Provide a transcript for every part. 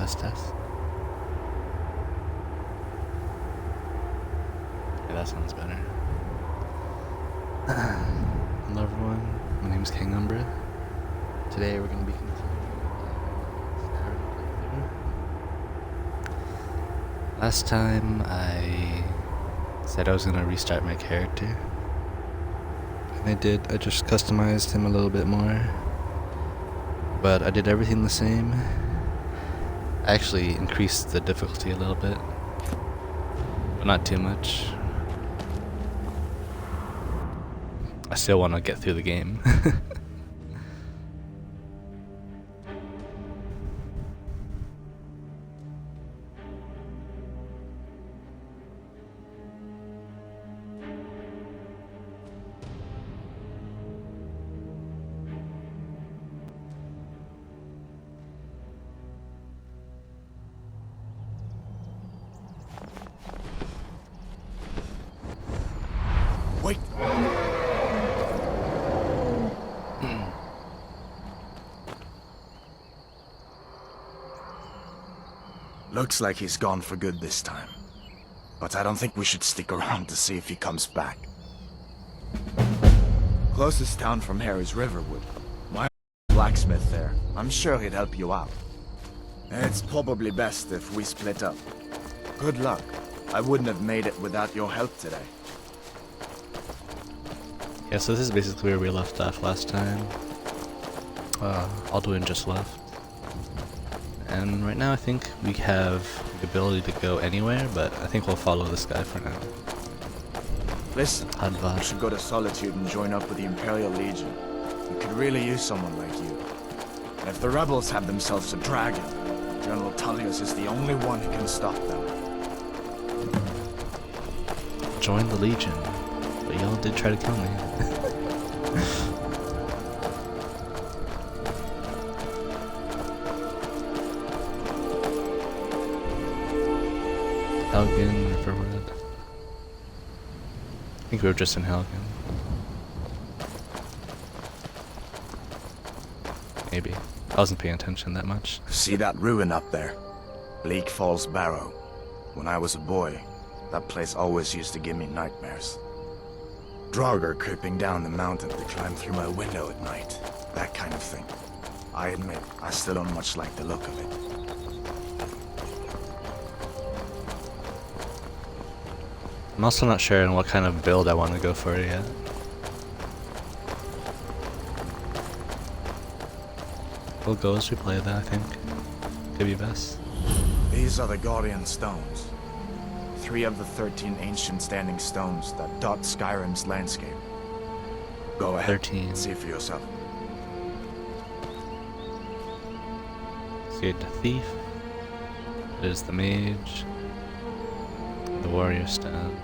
Test, test. Yeah, that sounds better. Hello everyone, my name is Kang Umbra. Today we're going to be continuing Skyrim playthrough. Last time I said I was going to restart my character. And I did. I just customized him a little bit more. But I did everything the same. I actually increased the difficulty a little bit. But not too much. I still want to get through the game. Wait! Looks like he's gone for good this time. But I don't think we should stick around to see if he comes back. Closest town from here is Riverwood. My blacksmith there. I'm sure he'd help you out. It's probably best if we split up. Good luck. I wouldn't have made it without your help today. Yeah, so this is basically where we left off last time. Alduin just left. And right now I think we have the ability to go anywhere, but I think we'll follow this guy for now. Listen, Hadvar. you should go to Solitude and join up with the Imperial Legion. We could really use someone like you. And if the rebels have themselves a dragon, General Tullius is the only one who can stop them. Join the Legion. But y'all did try to kill me. Helgen, Riverwood. I think we were just in Helgen. Maybe. I wasn't paying attention that much. See that ruin up there? Bleak Falls Barrow. When I was a boy, that place always used to give me nightmares. Draugr creeping down the mountain to climb through my window at night. That kind of thing. I admit, I still don't much like the look of it. I'm also not sure on what kind of build I want to go for yet. We'll go as we play that, I think. Could be best. These are the Guardian Stones. 3 of the 13 ancient standing stones that dot Skyrim's landscape. Go ahead, 13. see for yourself. See the thief. There's the mage. The warrior stone.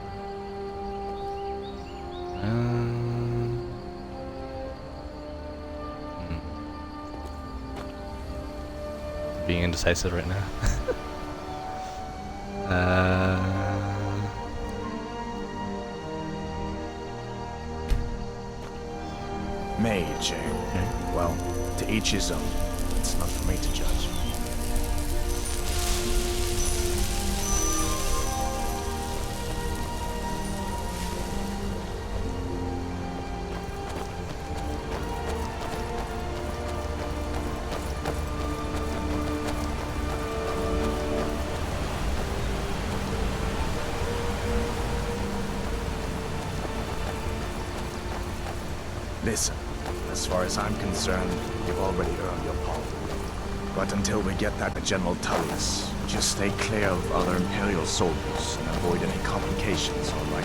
Being indecisive right now. Mage, eh? Well, to each his own. It's not for me to judge. Listen, as far as I'm concerned, you've already earned your pardon. But until we get that to General Tullius, just stay clear of other Imperial soldiers and avoid any complications, alright?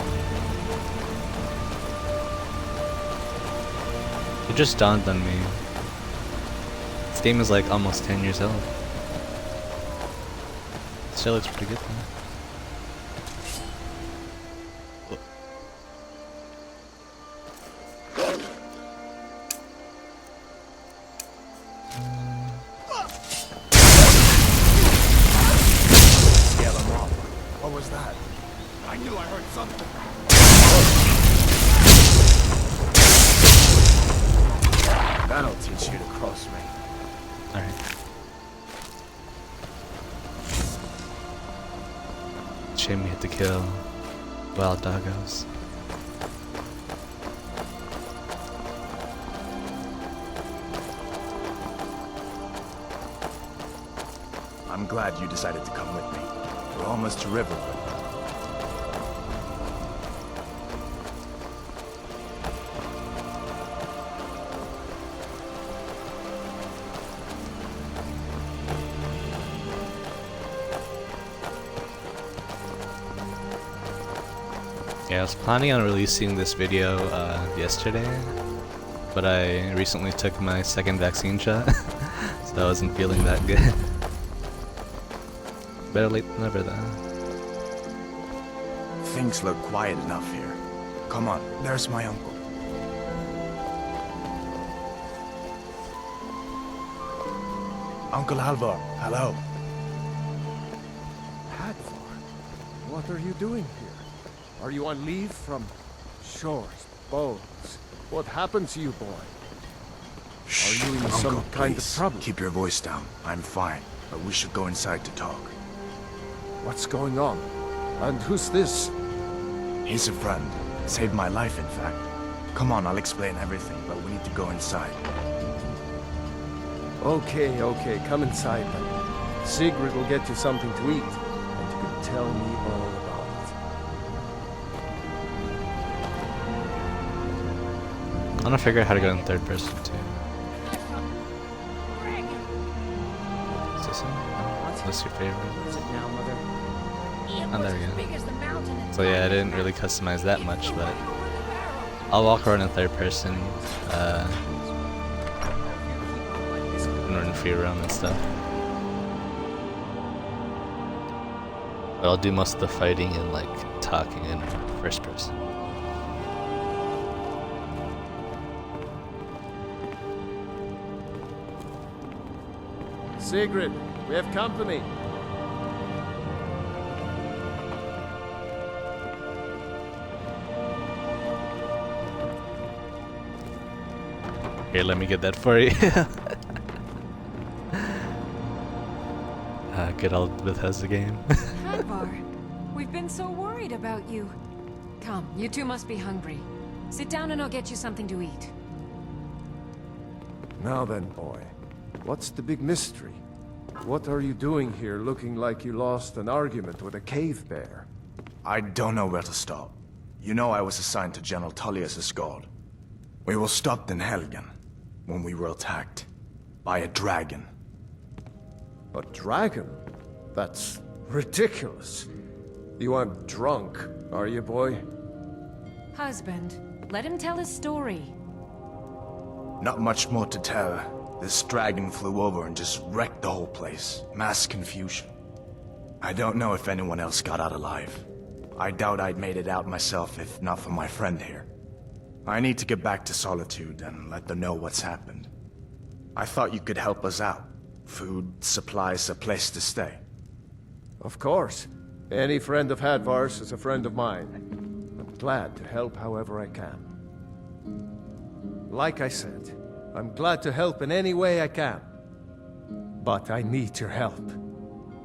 It just dawned on me. This game is like almost 10 years old. It still looks pretty good though. What was that? I knew I heard something. That'll teach you to cross me. Alright. Shame we had to kill wild doggos. I'm glad you decided to come with me. We're almost to Riverwood. Yeah, I was planning on releasing this video yesterday, but I recently took my second vaccine shot, so I wasn't feeling that good. Better late than never, though. Things look quiet enough here. Come on, there's my uncle. Uncle Halvor, hello. Hadvar, what are you doing here? Are you on leave from shores, boats? What happened to you, boy? Shh, Are you in Uncle, some kind of please, trouble? Keep your voice down. I'm fine, but we should go inside to talk. What's going on? And who's this? He's a friend. Saved my life, in fact. Come on, I'll explain everything, but we need to go inside. Okay, come inside then. Sigrid will get you something to eat, and you can tell me all about it. I want to figure out how to go in third person, too. Is this it? No? Is this your favorite? Oh, there we go. So yeah, I didn't really customize that much, but I'll walk around in third person, and run free roam and stuff. But I'll do most of the fighting and like talking in first person. Sigrid, we have company. Here, let me get that for you. Good old Bethesda game. Hadvar, we've been so worried about you. Come, you two must be hungry. Sit down and I'll get you something to eat. Now then, boy, what's the big mystery? What are you doing here looking like you lost an argument with a cave bear? I don't know where to start. You know I was assigned to General Tullius' guard. We were stopped in Helgen when we were attacked by a dragon. A dragon? That's ridiculous. You aren't drunk, are you, boy? Husband, let him tell his story. Not much more to tell. This dragon flew over and just wrecked the whole place. Mass confusion. I don't know if anyone else got out alive. I doubt I'd made it out myself if not for my friend here. I need to get back to Solitude and let them know what's happened. I thought you could help us out. Food, supplies, a place to stay. Of course. Any friend of Hadvar's is a friend of mine. I'm glad to help however I can. Like I said, I'm glad to help in any way I can. But I need your help.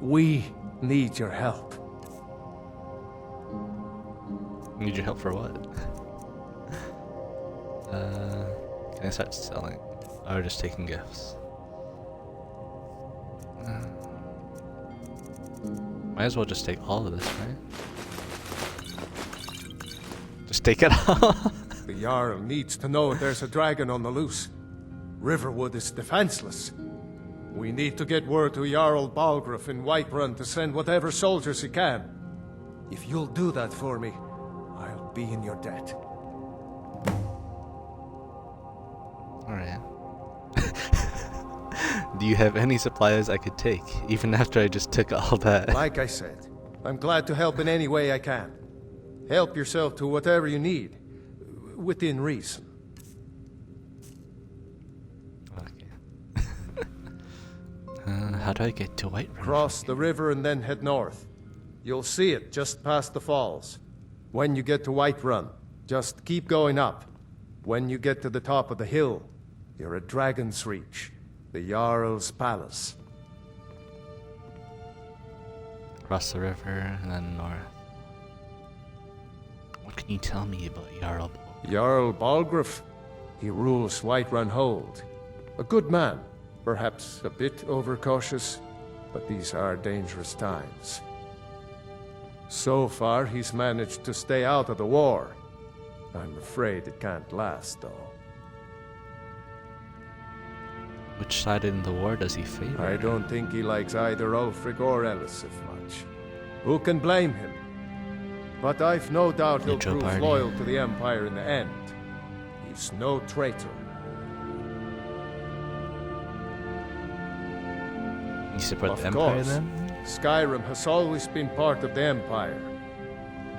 We need your help. Need your help for what? Can I start selling? Or just taking gifts? Might as well just take all of this, right? Just take it all. The Jarl needs to know there's a dragon on the loose. Riverwood is defenseless. We need to get word to Jarl Balgruuf in Whiterun to send whatever soldiers he can. If you'll do that for me, I'll be in your debt. Alright. Do you have any supplies I could take, even after I just took all that? Like I said, I'm glad to help in any way I can. Help yourself to whatever you need, within reason. Okay. How do I get to Whiterun? Cross the river and then head north. You'll see it just past the falls. When you get to Whiterun, just keep going up. When you get to the top of the hill, you're at Dragon's Reach, the Jarl's palace. across the river and then north. What can you tell me about Jarl? Jarl Balgruuf. He rules Whiterun Hold. A good man, perhaps a bit overcautious, but these are dangerous times. So far, he's managed to stay out of the war. I'm afraid it can't last, though. Which side in the war does he favor? I don't think he likes either Ulfric or Elisif much. Who can blame him? But I've no doubt he'll Neutral prove party. loyal to the Empire in the end. He's no traitor. You support Of the Empire course. then? Skyrim has always been part of the Empire.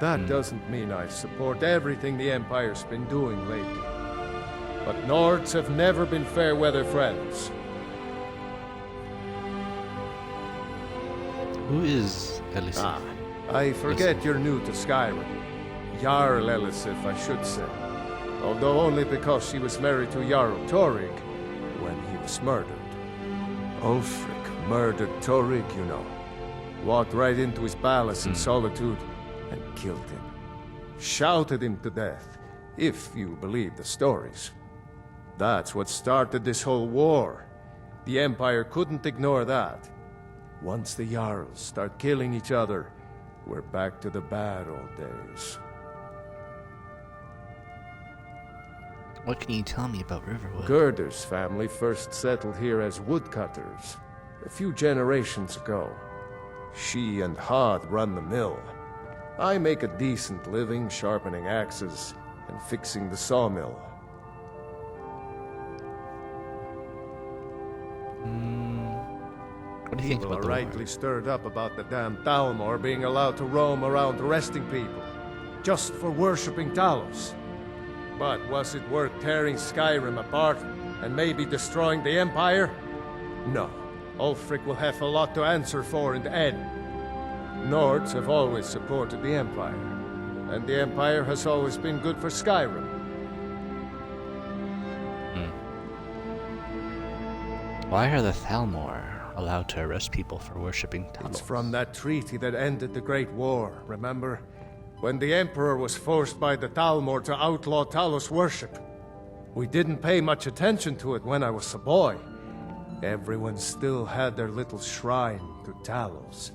That Hmm. doesn't mean I support everything the Empire's been doing lately. But Nords have never been fair weather friends. Who is Elisif? I forget you're new to Skyrim. Jarl Elisif, I should say. Although only because she was married to Jarl Torig when he was murdered. Ulfric murdered Torig, you know. Walked right into his palace in solitude and killed him. Shouted him to death, if you believe the stories. That's what started this whole war. The Empire couldn't ignore that. Once the Jarls start killing each other, we're back to the bad old days. What can you tell me about Riverwood? Gerder's family first settled here as woodcutters a few generations ago. She and Hod run the mill. I make a decent living sharpening axes and fixing the sawmill. What do you think People about are the rightly war? stirred up about the damn Thalmor being allowed to roam around arresting people, just for worshipping Talos. But was it worth tearing Skyrim apart and maybe destroying the Empire? No. Ulfric will have a lot to answer for in the end. Nords have always supported the Empire, and the Empire has always been good for Skyrim. Why are the Thalmor allowed to arrest people for worshipping Talos? It's from that treaty that ended the Great War, remember? When the Emperor was forced by the Thalmor to outlaw Talos worship. We didn't pay much attention to it when I was a boy. Everyone still had their little shrine to Talos.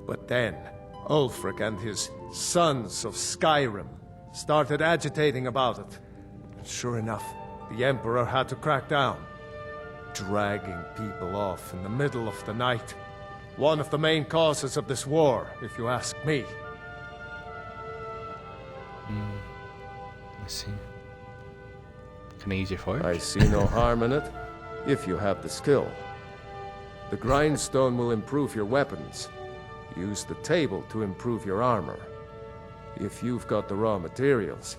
But then, Ulfric and his Sons of Skyrim started agitating about it. And sure enough, the Emperor had to crack down. Dragging people off in the middle of the night. One of the main causes of this war, if you ask me. I see. Can I use your forge? I see no harm in it, if you have the skill. The grindstone will improve your weapons. Use the table to improve your armor. If you've got the raw materials,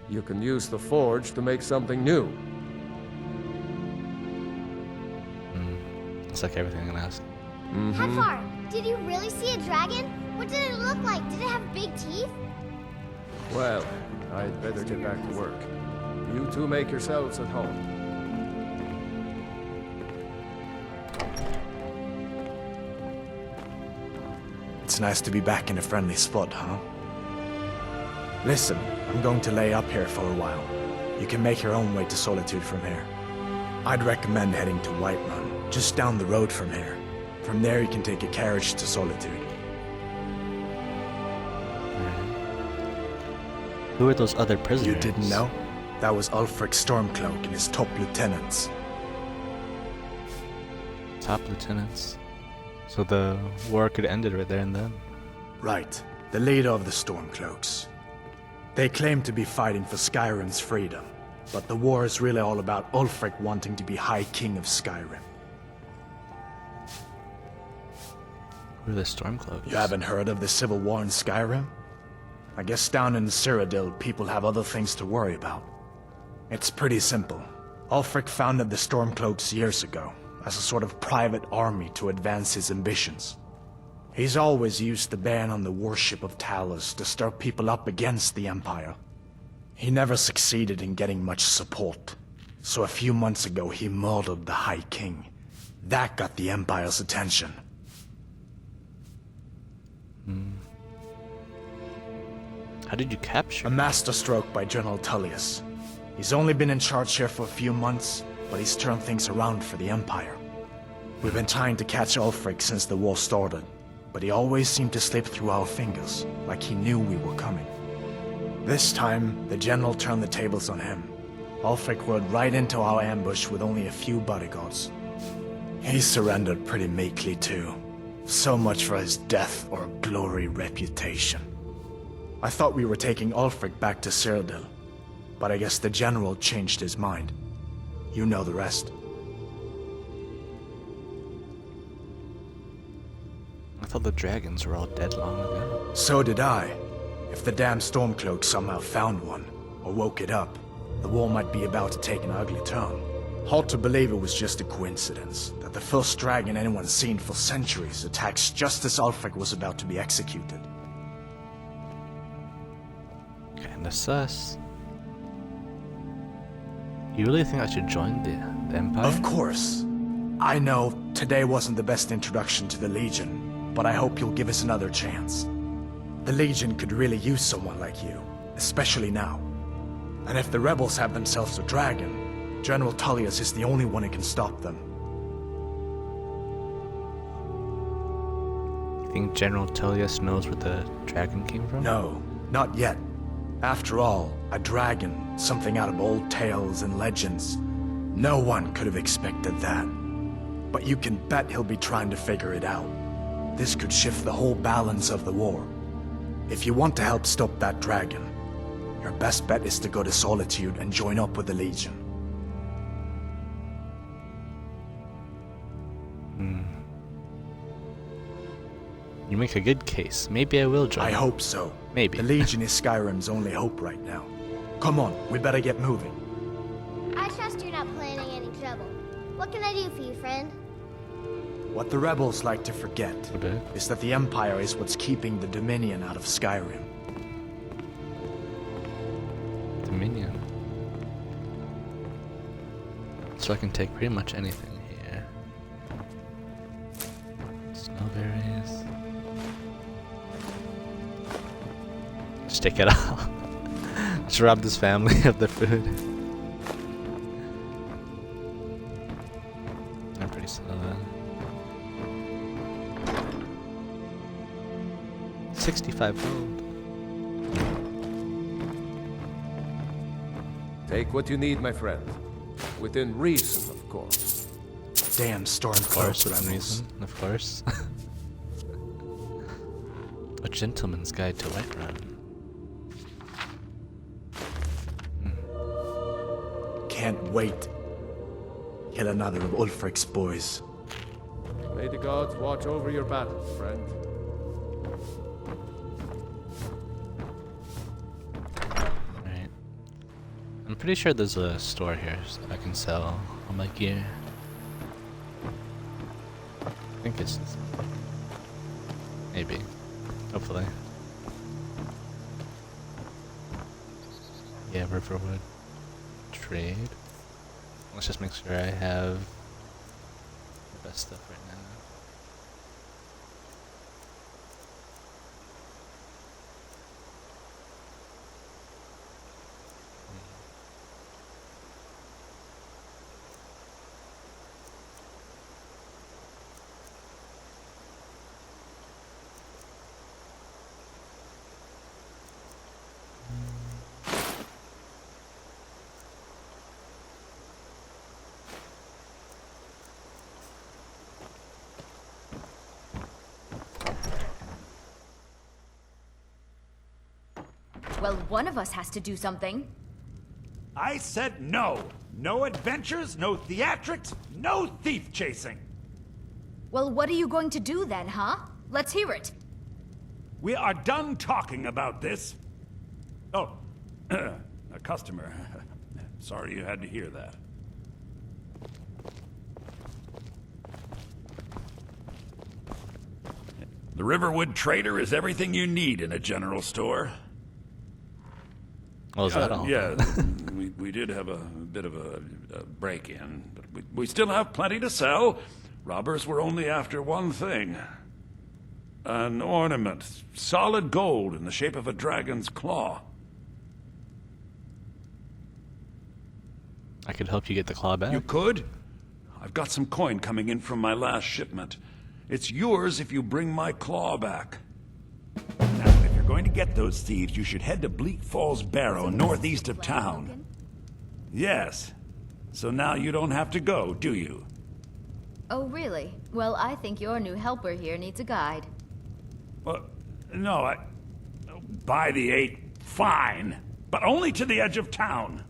you can use the forge to make something new. It's like everything I'm asking. Hefar, did you really see a dragon? What did it look like? Did it have big teeth? Well, I'd better get back to work. You two make yourselves at home. It's nice to be back in a friendly spot, huh? Listen, I'm going to lay up here for a while. You can make your own way to Solitude from here. I'd recommend heading to Whiterun, just down the road from here. From there you can take a carriage to Solitude. Who are those other prisoners? You didn't know? That was Ulfric Stormcloak and his top lieutenants. Top lieutenants. So the war could have ended right there and then. Right, the leader of the Stormcloaks. They claim to be fighting for Skyrim's freedom, but the war is really all about Ulfric wanting to be High King of Skyrim. Who are the Stormcloaks? You haven't heard of the civil war in Skyrim? I guess down in Cyrodiil, people have other things to worry about. It's pretty simple. Ulfric founded the Stormcloaks years ago, as a sort of private army to advance his ambitions. He's always used the ban on the worship of Talos to stir people up against the Empire. He never succeeded in getting much support, so a few months ago he murdered the High King. That got the Empire's attention. How did you capture A masterstroke by General Tullius. He's only been in charge here for a few months, but he's turned things around for the Empire. We've been trying to catch Ulfric since the war started, but he always seemed to slip through our fingers, like he knew we were coming. This time, the General turned the tables on him. Ulfric rode right into our ambush with only a few bodyguards. He surrendered pretty meekly too. So much for his death or glory reputation. I thought we were taking Ulfric back to Cyrodiil, but I guess the General changed his mind. You know the rest. I thought the dragons were all dead long ago. So did I. If the damn Stormcloak somehow found one, or woke it up, the war might be about to take an ugly turn. Hard to believe it was just a coincidence, that the first dragon anyone's seen for centuries attacks just as Ulfric was about to be executed. Kinda sus. You really think I should join the Empire? Of course. I know today wasn't the best introduction to the Legion, but I hope you'll give us another chance. The Legion could really use someone like you, especially now. And if the rebels have themselves a dragon, General Tullius is the only one who can stop them. You think General Tullius knows where the dragon came from? No, not yet. After all, a dragon, something out of old tales and legends. No one could have expected that. But you can bet he'll be trying to figure it out. This could shift the whole balance of the war. If you want to help stop that dragon, your best bet is to go to Solitude and join up with the Legion. You make a good case. Maybe I will join. I hope so. Maybe. The Legion is Skyrim's only hope right now. Come on, we better get moving. I trust you're not planning any trouble. What can I do for you, friend? What the rebels like to forget Okay. is that the Empire is what's keeping the Dominion out of Skyrim. Dominion. So I can take pretty much anything here. Snowberries. Just take it all. Just rob this family of their food. I'm pretty slow then. 65 gold. Take what you need, my friend. Within reason, of course. Damn Of Stormcloak course, within rebels. reason. Of course. A Gentleman's Guide to Whiterun. Can't wait. Kill another of Ulfric's boys. May the gods watch over your battles, friend. Right. I'm pretty sure there's a store here so I can sell all my gear. I think it's... maybe. Hopefully. Yeah, Riverwood. Trade. Let's just make sure I have the best stuff right now. Well, one of us has to do something. I said no. No adventures, no theatrics, no thief chasing. Well, what are you going to do then, huh? Let's hear it. We are done talking about this. Oh, a customer. Sorry you had to hear that. The Riverwood Trader is everything you need in a general store. Oh, is that all? Yeah, we did have a bit of a break-in, but we still have plenty to sell. Robbers were only after one thing. An ornament. Solid gold in the shape of a dragon's claw. I could help you get the claw back. You could? I've got some coin coming in from my last shipment. It's yours if you bring my claw back. Now, if you're going to get those thieves, you should head to Bleak Falls Barrow, northeast of town. Yes. So now you don't have to go, do you? Oh, really? Well, I think your new helper here needs a guide. Well, no, by the 8, fine. But only to the edge of town.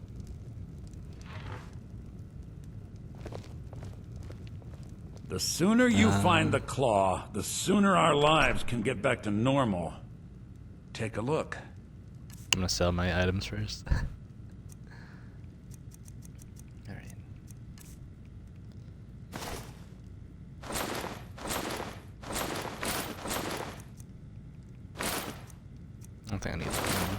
The sooner you find the claw, the sooner our lives can get back to normal. Take a look. I'm gonna sell my items first. Alright. I don't think I need that anymore.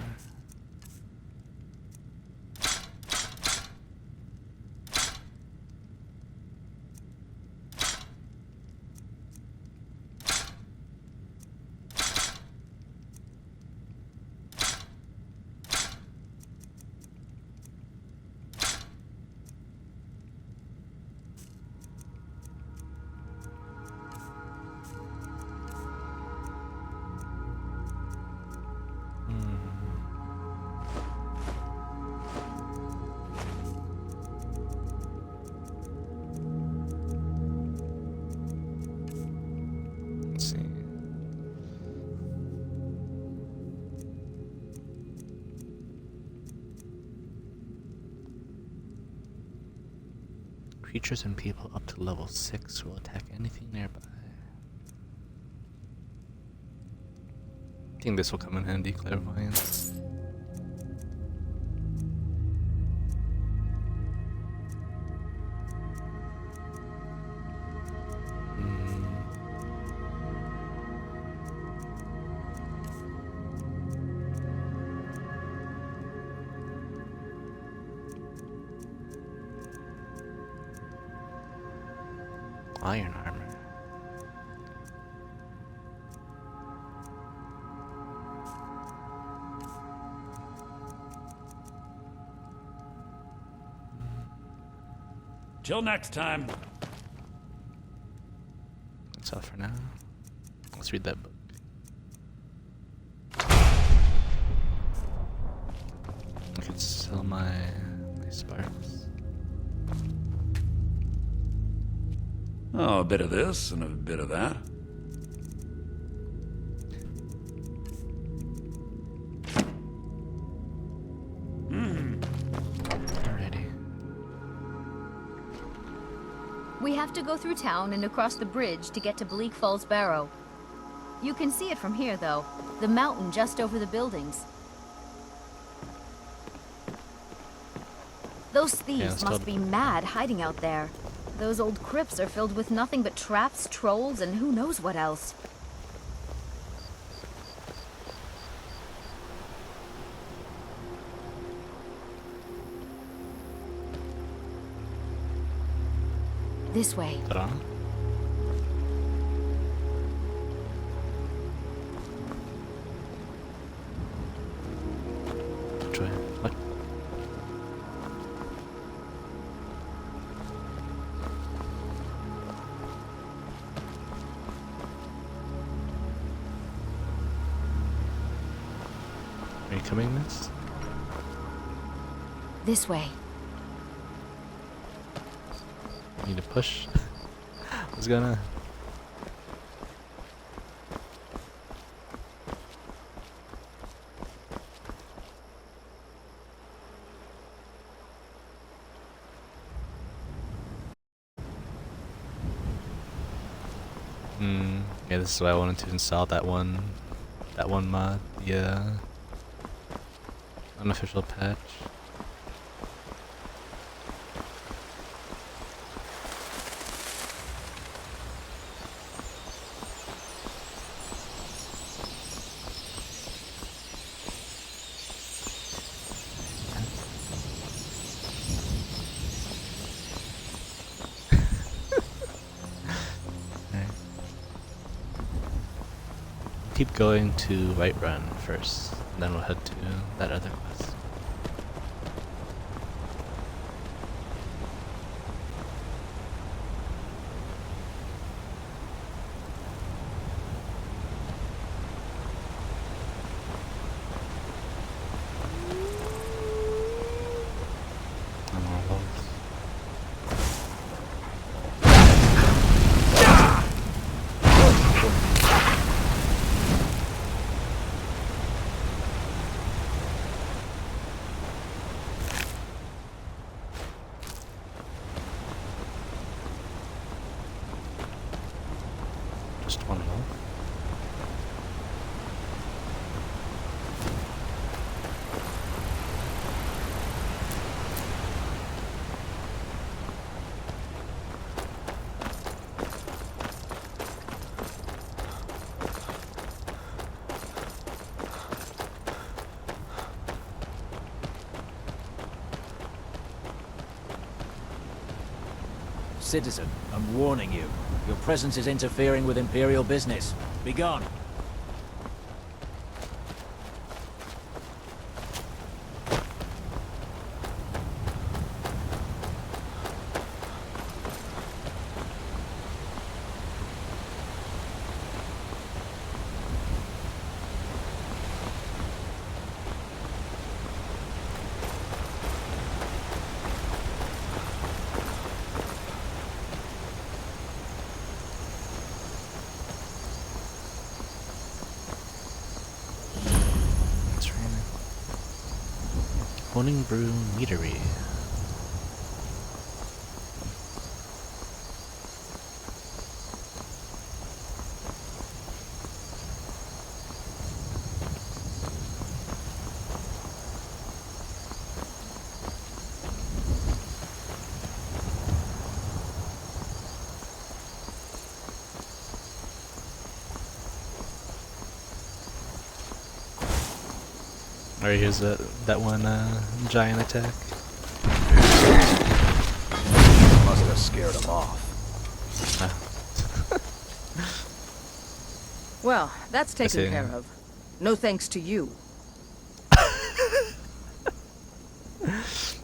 Let's see. Creatures and people up to level 6 will attack anything nearby. I think this will come in handy, clairvoyance. Iron armor. Till next time. That's all for now. Let's read that book. I could sell my sparks. Oh, a bit of this and a bit of that. Alrighty. We have to go through town and across the bridge to get to Bleak Falls Barrow. You can see it from here, though. The mountain just over the buildings. Those thieves let's must go. be mad hiding out there. Those old crypts are filled with nothing but traps, trolls, and who knows what else. This way. Ta-da. Which way? What? Are you coming, miss? This way. Need to push? What's going on? Yeah, this is why I wanted to install that one mod, the unofficial patch. keep going to Whiterun first, and then we'll head to that other quest. Just one more. Citizen, I'm warning you. Your presence is interfering with Imperial business. Be gone. Morning Brew Meadery. Alright, here's that one giant attack. Must have scared him off. Well, that's see. taken care of. No thanks to you.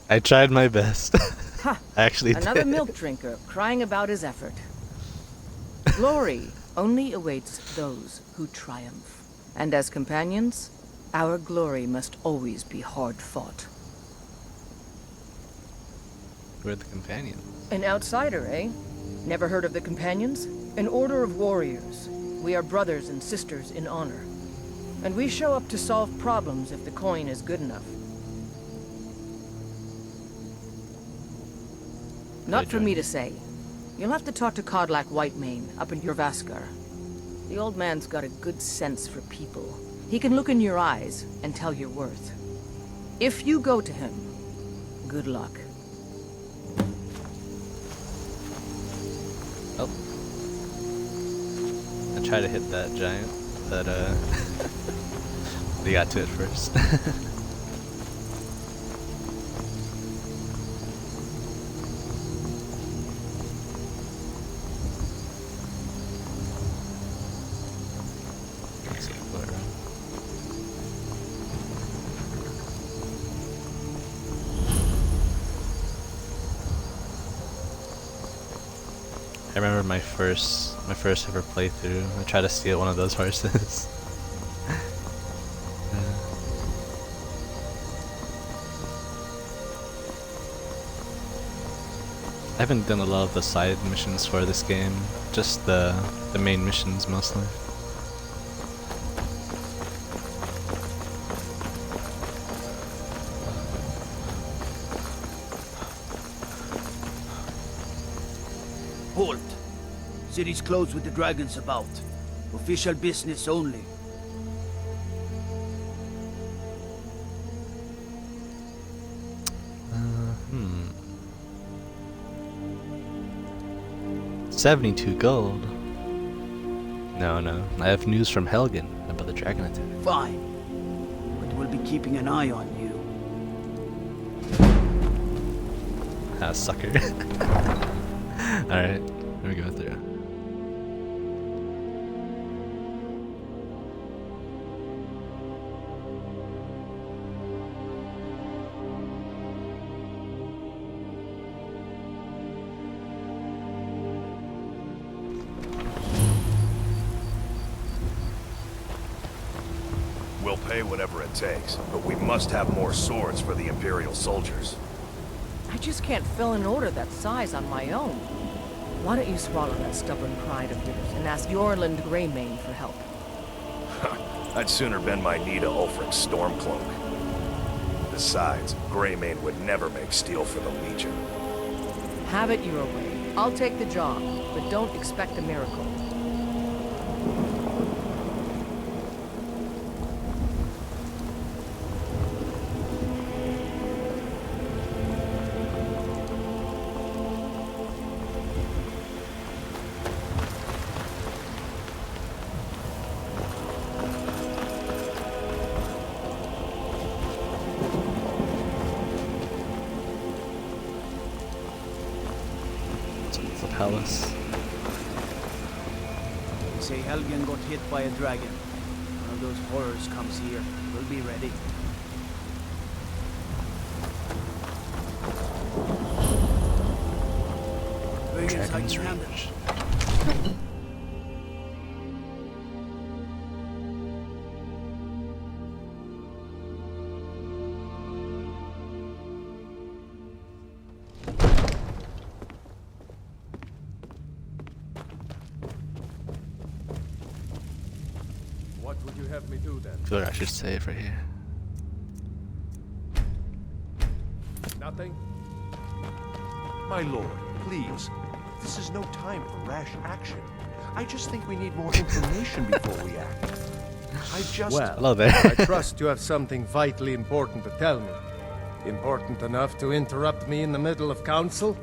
I tried my best. Ha! I actually Another did. milk drinker crying about his effort. Glory only awaits those who triumph. And as companions, our glory must always be hard fought. We're the companions. An outsider, eh? Never heard of the Companions? An order of warriors. We are brothers and sisters in honor. And we show up to solve problems if the coin is good enough. Not for me to say. You'll have to talk to Kodlak Whitemane up in Jorvaskar. The old man's got a good sense for people. He can look in your eyes and tell your worth. If you go to him, good luck. Oh. I tried to hit that giant, but they got to it first. I remember my first ever playthrough. I tried to steal one of those horses. I haven't done a lot of the side missions for this game, just the main missions mostly. Halt! City's closed with the dragons about. Official business only. Hmm. 72 gold. No. I have news from Helgen about the dragon attack. Fine. But we'll be keeping an eye on you. Ah, sucker. Alright, let me go through. We'll pay whatever it takes, but we must have more swords for the Imperial soldiers. I just can't fill an order that size on my own. Why don't you swallow that stubborn pride of yours and ask Yorland Greymane for help? I'd sooner bend my knee to Ulfric's Stormcloak. Besides, Greymane would never make steel for the Legion. Have it your way. I'll take the job, but don't expect a miracle. Palace. They say Helgen got hit by a dragon. One of those horrors comes here. We'll be ready. Bring inside Dragon's your hand. Reach. What would you have me do then? I feel like I should save right here. Nothing? My lord, please. This is no time for rash action. I just think we need more information before we act. Well, Hello there. I trust you have something vitally important to tell me. Important enough to interrupt me in the middle of council?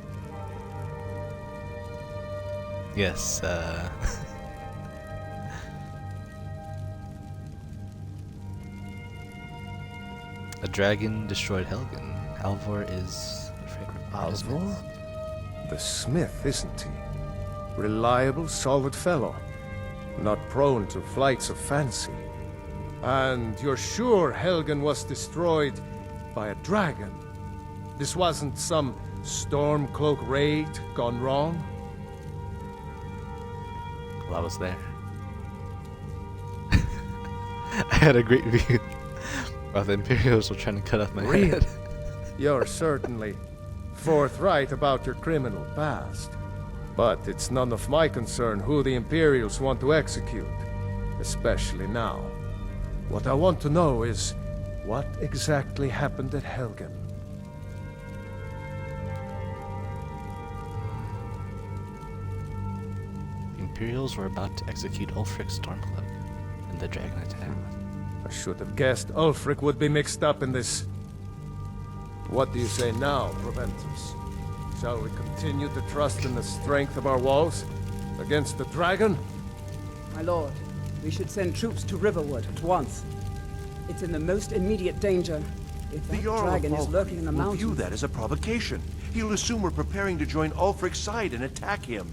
Yes, a dragon destroyed Helgen. Alvor is afraid of his Alvor? myths. The smith, isn't he? Reliable, solid fellow. Not prone to flights of fancy. And you're sure Helgen was destroyed by a dragon? This wasn't some Stormcloak raid gone wrong? Well, I was there. I had a great view while the Imperials were trying to cut off my Really? head. You're certainly forthright about your criminal past. But it's none of my concern who the Imperials want to execute, especially now. What I want to know is, what exactly happened at Helgen? The Imperials were about to execute Ulfric's Stormcloak in the dragon attack. I should have guessed Ulfric would be mixed up in this. What do you say now, Proventus? Shall we continue to trust in the strength of our walls against the dragon? My lord, we should send troops to Riverwood at once. It's in the most immediate danger. If The that Jarl dragon of is lurking in the will view mountains... that as a provocation. He'll assume we're preparing to join Ulfric's side and attack him.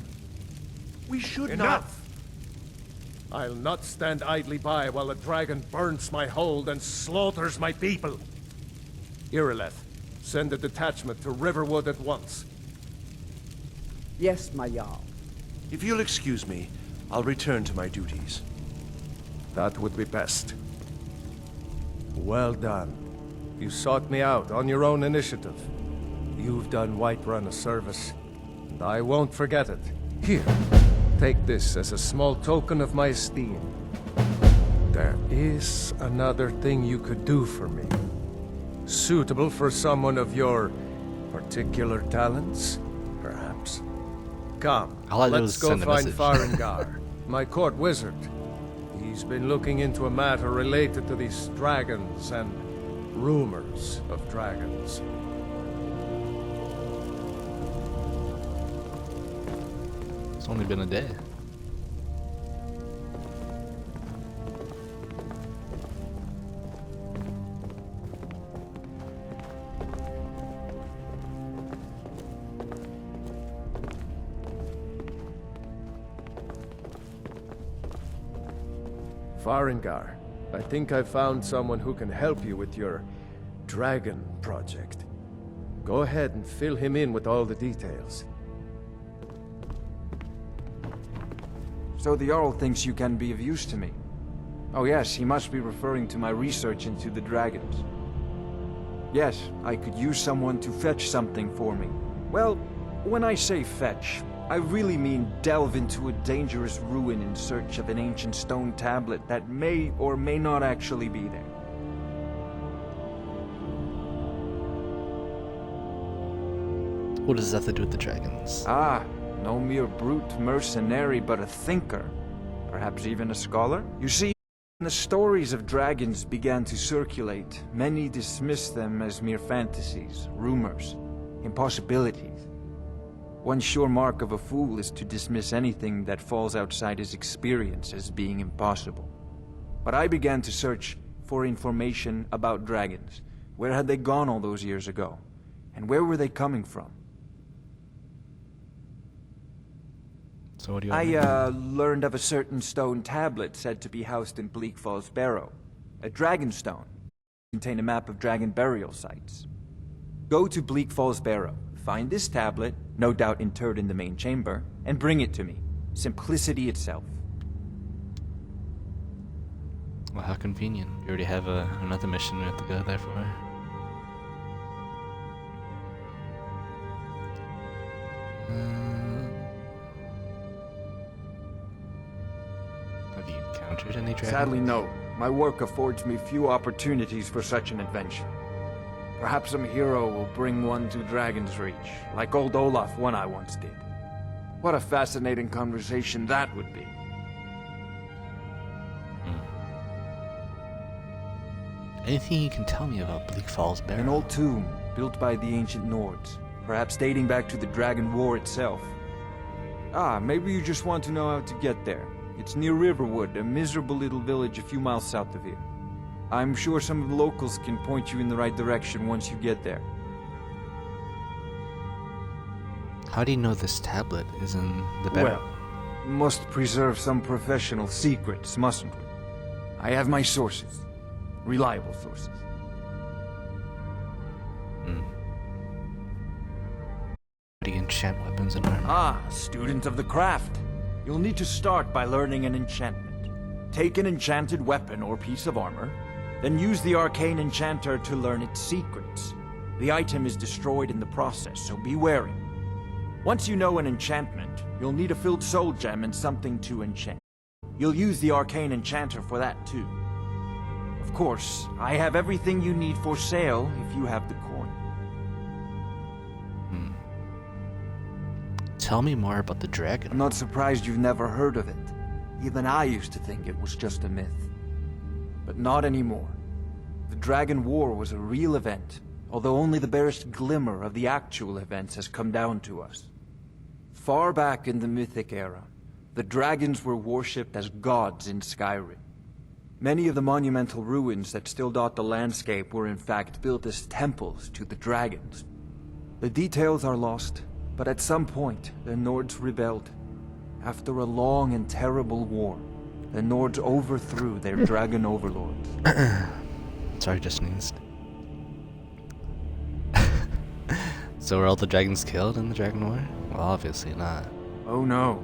We should Enough! I'll not stand idly by while a dragon burns my hold and slaughters my people. Irileth, send a detachment to Riverwood at once. Yes, my Jarl. not. If you'll excuse me, I'll return to my duties. That would be best. Well done. You sought me out on your own initiative. You've done Whiterun a service, and I won't forget it. Here, take this as a small token of my esteem. There is another thing you could do for me. Suitable for someone of your particular talents, perhaps. Come, All I do let's is go send a find message. Farengar, my court wizard. He's been looking into a matter related to these dragons and rumors of dragons. It's only been a day. Farengar, I think I found someone who can help you with your dragon project. Go ahead and fill him in with all the details. So the Jarl thinks you can be of use to me. Oh yes, he must be referring to my research into the dragons. Yes, I could use someone to fetch something for me. Well, when I say fetch, I really mean delve into a dangerous ruin in search of an ancient stone tablet that may or may not actually be there. What does that have to do with the dragons? Ah, no mere brute mercenary, but a thinker. Perhaps even a scholar? You see, when the stories of dragons began to circulate, many dismissed them as mere fantasies, rumors, impossibilities. One sure mark of a fool is to dismiss anything that falls outside his experience as being impossible. But I began to search for information about dragons. Where had they gone all those years ago? And where were they coming from? So what do you I learned of a certain stone tablet said to be housed in Bleak Falls Barrow. A dragon stone. Contain a map of dragon burial sites. Go to Bleak Falls Barrow, find this tablet, no doubt interred in the main chamber, and bring it to me. Simplicity itself. Well, how convenient. You already have another mission we have to go there for. Have you encountered any dragons? Sadly, no. My work affords me few opportunities for such an adventure. Perhaps some hero will bring one to Dragon's Reach, like old Olaf one I once did. What a fascinating conversation that would be. Anything you can tell me about Bleak Falls Barrow? An old tomb, built by the ancient Nords, perhaps dating back to the Dragon War itself. Ah, maybe you just want to know how to get there. It's near Riverwood, a miserable little village a few miles south of here. I'm sure some of the locals can point you in the right direction once you get there. How do you know this tablet is in the barrow? Well, must preserve some professional secrets, mustn't we? I have my sources. Reliable sources. How do you enchant weapons and armor? Ah, student of the craft. You'll need to start by learning an enchantment. Take an enchanted weapon or piece of armor, then use the arcane enchanter to learn its secrets. The item is destroyed in the process, so be wary. Once you know an enchantment, you'll need a filled soul gem and something to enchant. You'll use the arcane enchanter for that too. Of course, I have everything you need for sale if you have the coin. Tell me more about the dragon. I'm not surprised you've never heard of it. Even I used to think it was just a myth. But not anymore. The Dragon War was a real event, although only the barest glimmer of the actual events has come down to us. Far back in the Mythic era, the dragons were worshipped as gods in Skyrim. Many of the monumental ruins that still dot the landscape were in fact built as temples to the dragons. The details are lost, but at some point, the Nords rebelled. After a long and terrible war, the Nords overthrew their dragon overlords. Sorry, just sneezed. So were all the dragons killed in the Dragon War? Well, obviously not. Oh no.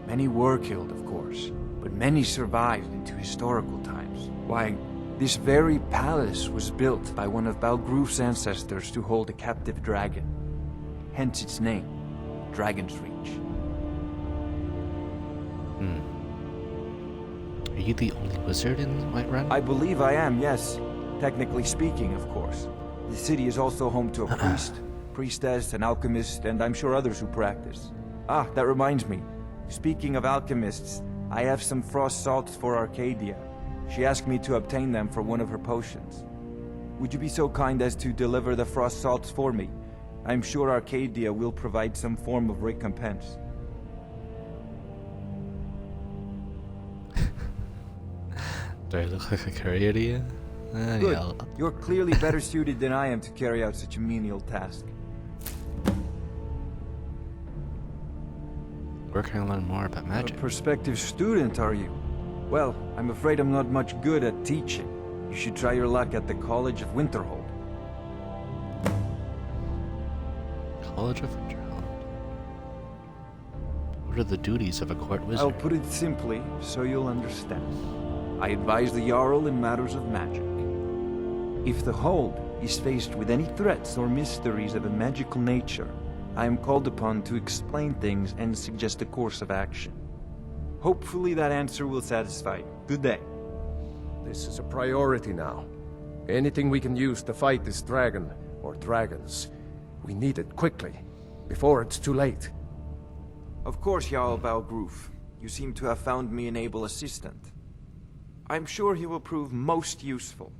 Many were killed, of course, but many survived into historical times. Why, this very palace was built by one of Balgroof's ancestors to hold a captive dragon. Hence its name, Dragon's Reach. Are you the only wizard in Whiterun? I believe I am, yes. Technically speaking, of course. The city is also home to a priest, priestess, an alchemist, and I'm sure others who practice. Ah, that reminds me. Speaking of alchemists, I have some frost salts for Arcadia. She asked me to obtain them for one of her potions. Would you be so kind as to deliver the frost salts for me? I'm sure Arcadia will provide some form of recompense. Do I look like a courier to you? Good. Yeah, You're clearly better suited than I am to carry out such a menial task. Where can I learn more about magic? A prospective student, are you? Well, I'm afraid I'm not much good at teaching. You should try your luck at the College of Winterhold. College of Winterhold. What are the duties of a court wizard? I'll put it simply, so you'll understand. I advise the Jarl in matters of magic. If the Hold is faced with any threats or mysteries of a magical nature, I am called upon to explain things and suggest a course of action. Hopefully that answer will satisfy you. Good day. This is a priority now. Anything we can use to fight this dragon, or dragons, we need it quickly, before it's too late. Of course, Jarl Balgroof. You seem to have found me an able assistant. I'm sure he will prove most useful.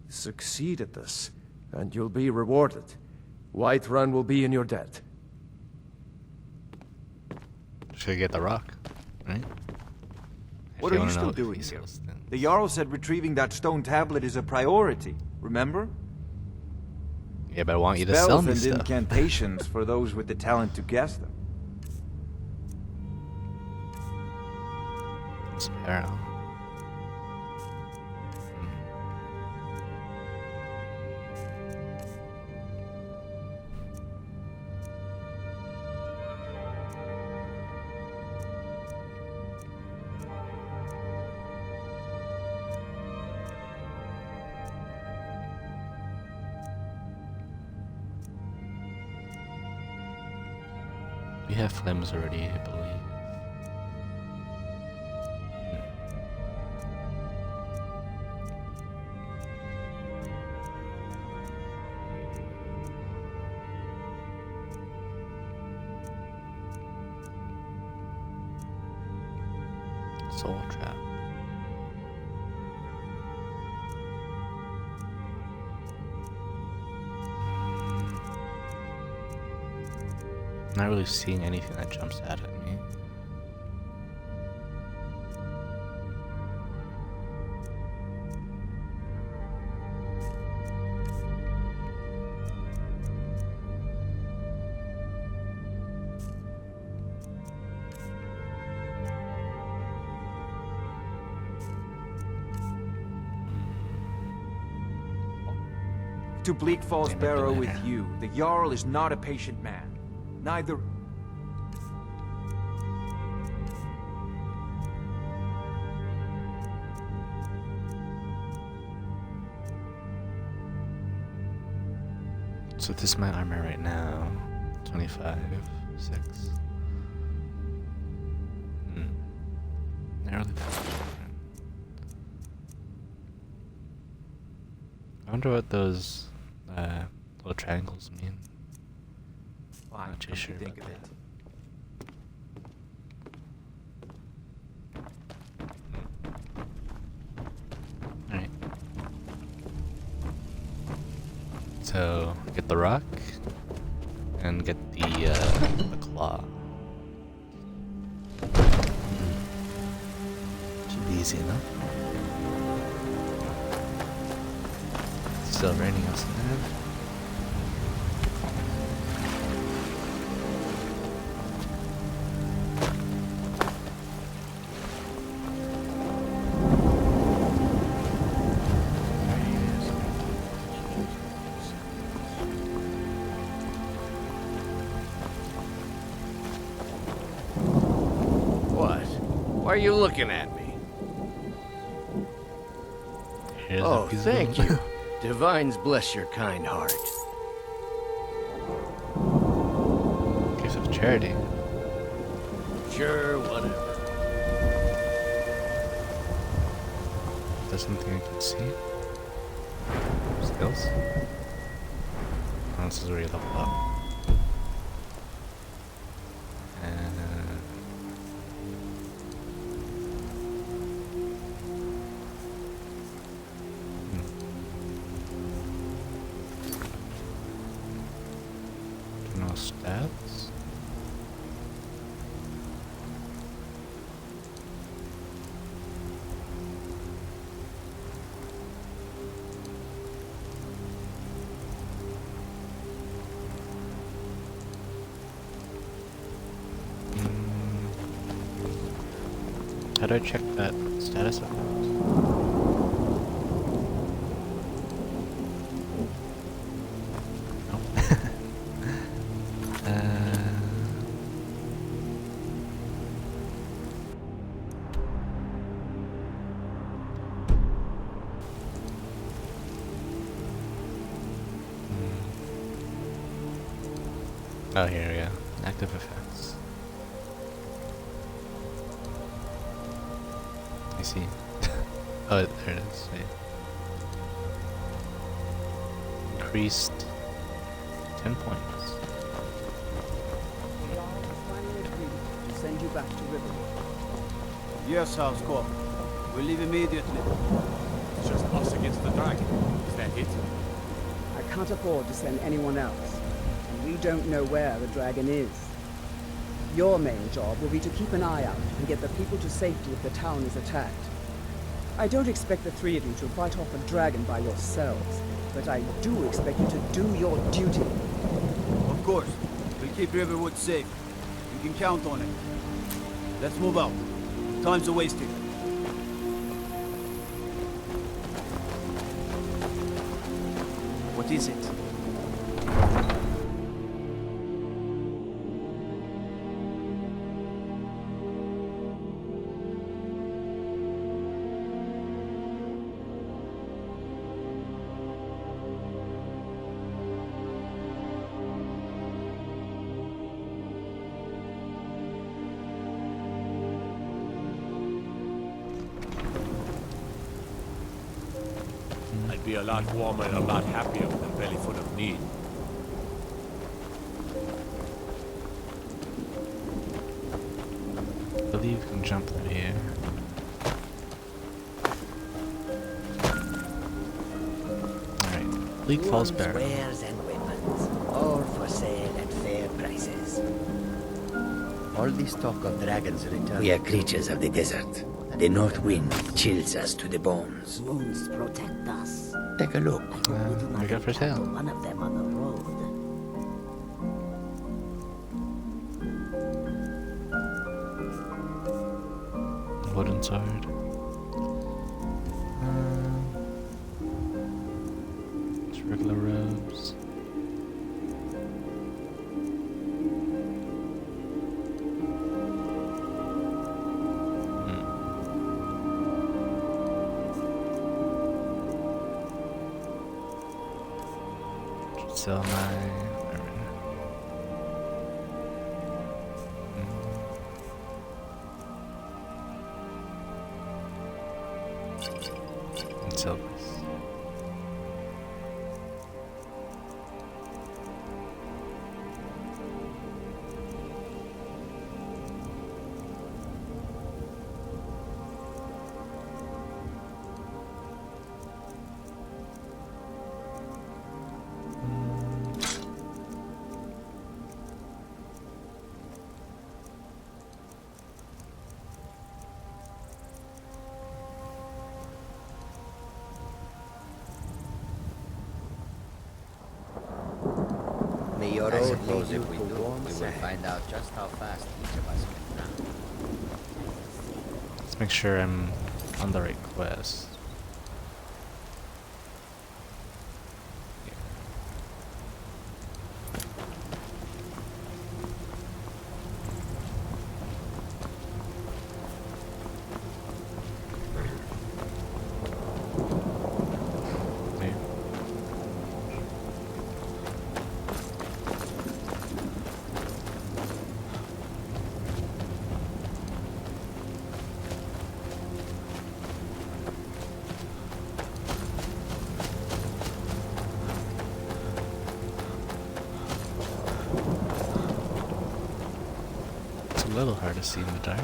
Succeed at this, and you'll be rewarded. Whiterun will be in your debt. Should get the rock, right? What are you still doing here? The Jarl said retrieving that stone tablet is a priority, remember? Yeah, but I want you to sell me Spells and stuff. incantations for those with the talent to guess them. Sparrow. We have flames already, I believe. Soul trap. Not really seeing anything that jumps out at me. To Bleak Falls Damn it, Barrow banana. with you, the Jarl is not a patient man. Neither... So this is my armor right now. 25, 6. Not really that much different. I wonder what those little triangles mean. Why, Not too don't sure you think about of it? Alright. So, get the rock, and get the claw. Should be easy enough. Still raining outside. What? Why are you looking at me? Here's Oh, a piece of thank wood. you. Divines bless your kind heart. Gift of charity. Sure, whatever. Is there something I can see? Skills? Oh, this is where you level up. General stats? How do I check that status of it? Oh, here we go. Active effects. I see. Oh, there it is. Wait. Increased 10 points. The Jarl has finally agreed to send you back to Riverwood. Yes, Housecorp. We'll leave immediately. It's just us against the dragon. Is that it? I can't afford to send anyone else, and we don't know where the dragon is. Your main job will be to keep an eye out and get the people to safety if the town is attacked. I don't expect the three of you to fight off a dragon by yourselves, but I do expect you to do your duty. Of course. We'll keep Riverwood safe. You can count on it. Let's move out. Time's a wasting. What is it? I'd be a lot warmer and a lot happier with a belly full of meat. I believe you can jump through here. Alright. Bleak Falls Barrow. Wares and weapons, all for sale at fair prices. All this talk of dragons return. We are creatures of the desert. The north wind chills us to the bones. Moons protect us. Take a look. We got for sale. One of them on the road. Wooden sword. Just regular robes. Sell my. And sell this. May your road lead you if we do, we will find out just how fast each of us can run. Let's make sure I'm on the right quest. It's a little hard to see in the dark.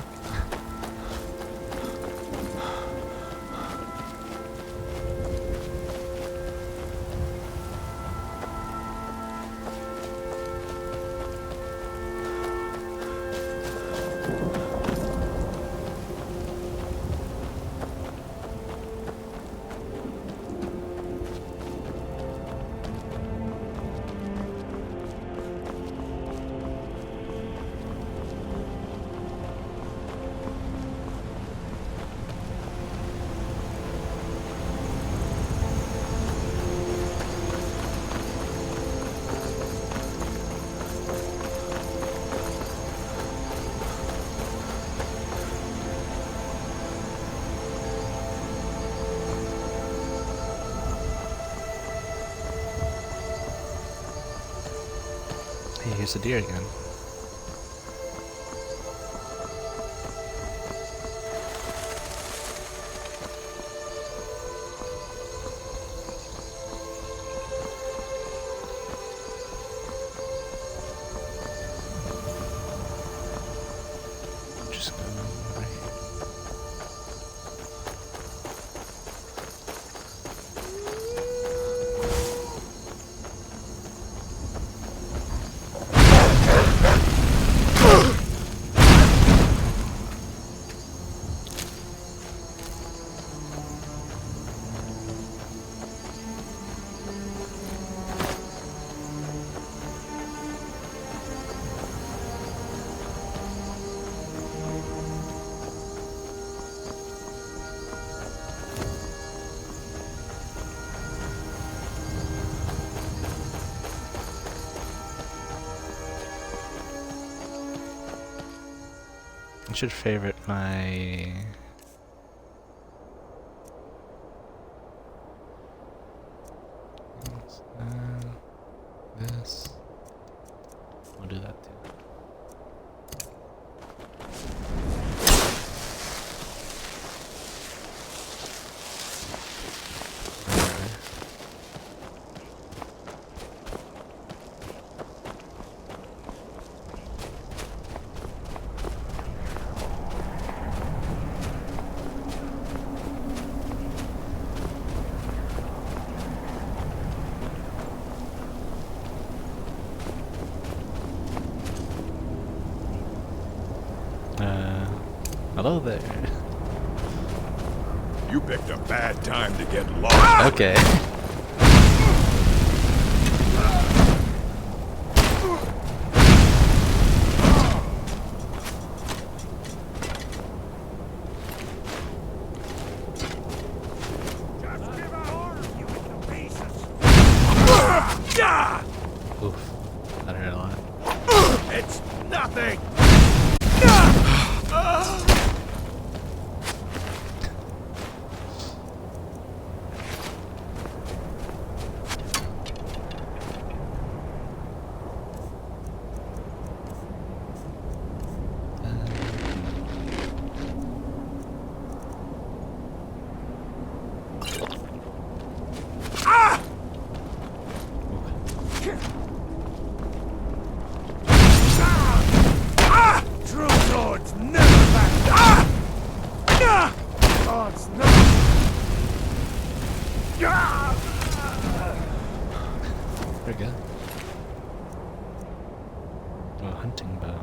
Hey, here's a deer again. Just go over here. I should favorite my... this. We'll do that too. Hello there. You picked a bad time to get lost. Okay. Oof, that hurt a lot. It's nothing. Very good. Oh, hunting bow.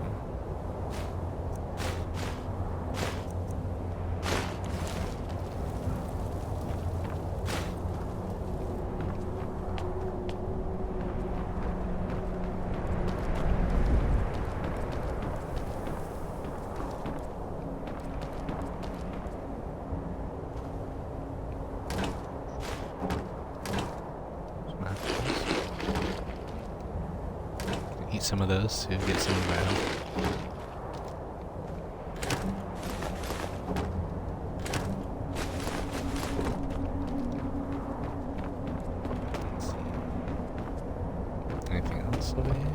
Eat some of those to get some of my health. Let's see. Anything else over here?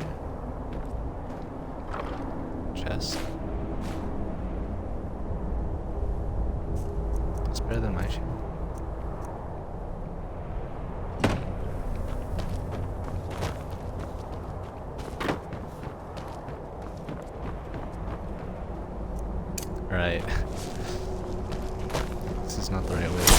Chest. It's better than my shield. Right. This is not the right way to go.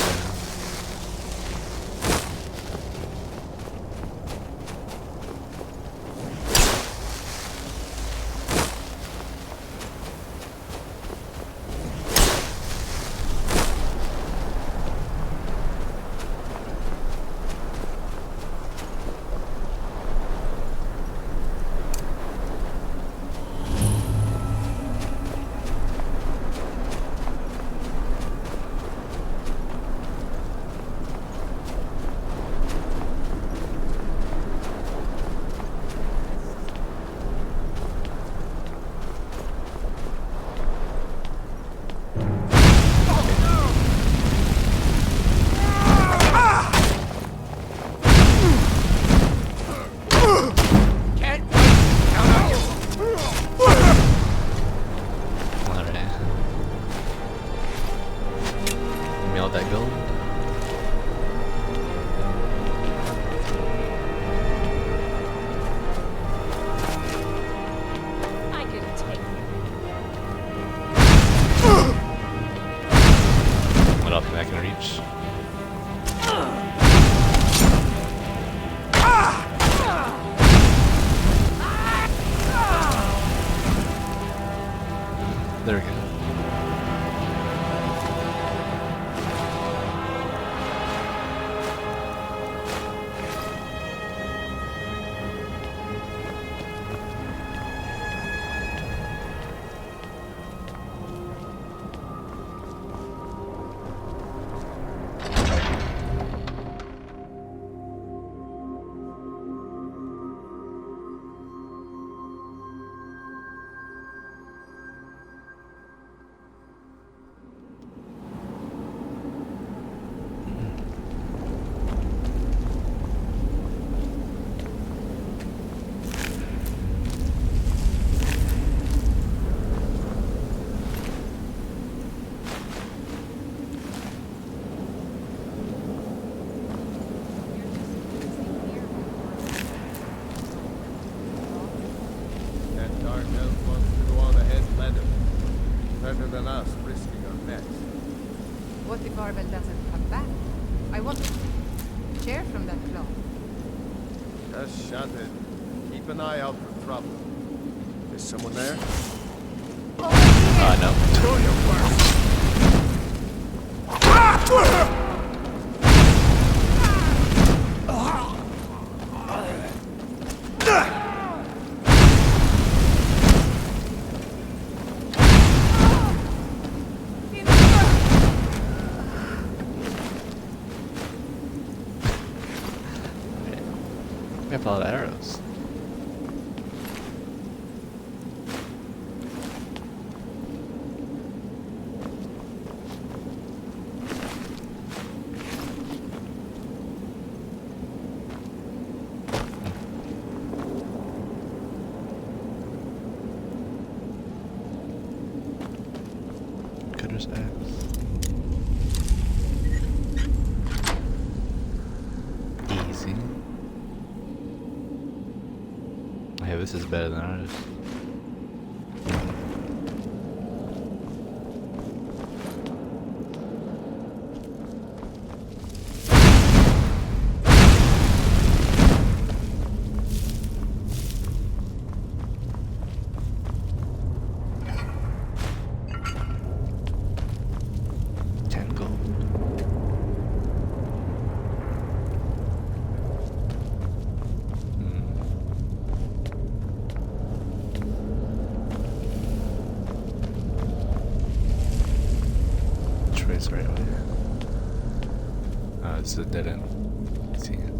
than us risking our necks. What if Arbel doesn't come back? I want to share from that claw. Just shut it. Keep an eye out for trouble. Is someone there? No. Do your worst. We have a lot of arrows. Cutter's axe. Easy. Hey, this is better than ours. Right away. Oh, it's a dead end. See it.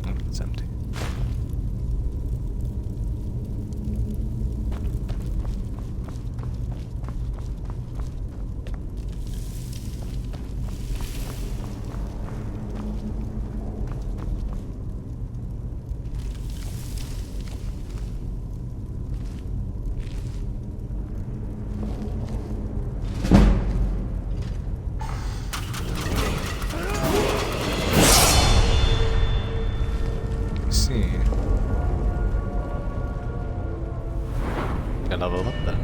Oh, it's empty. Level up then.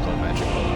Go magic ball.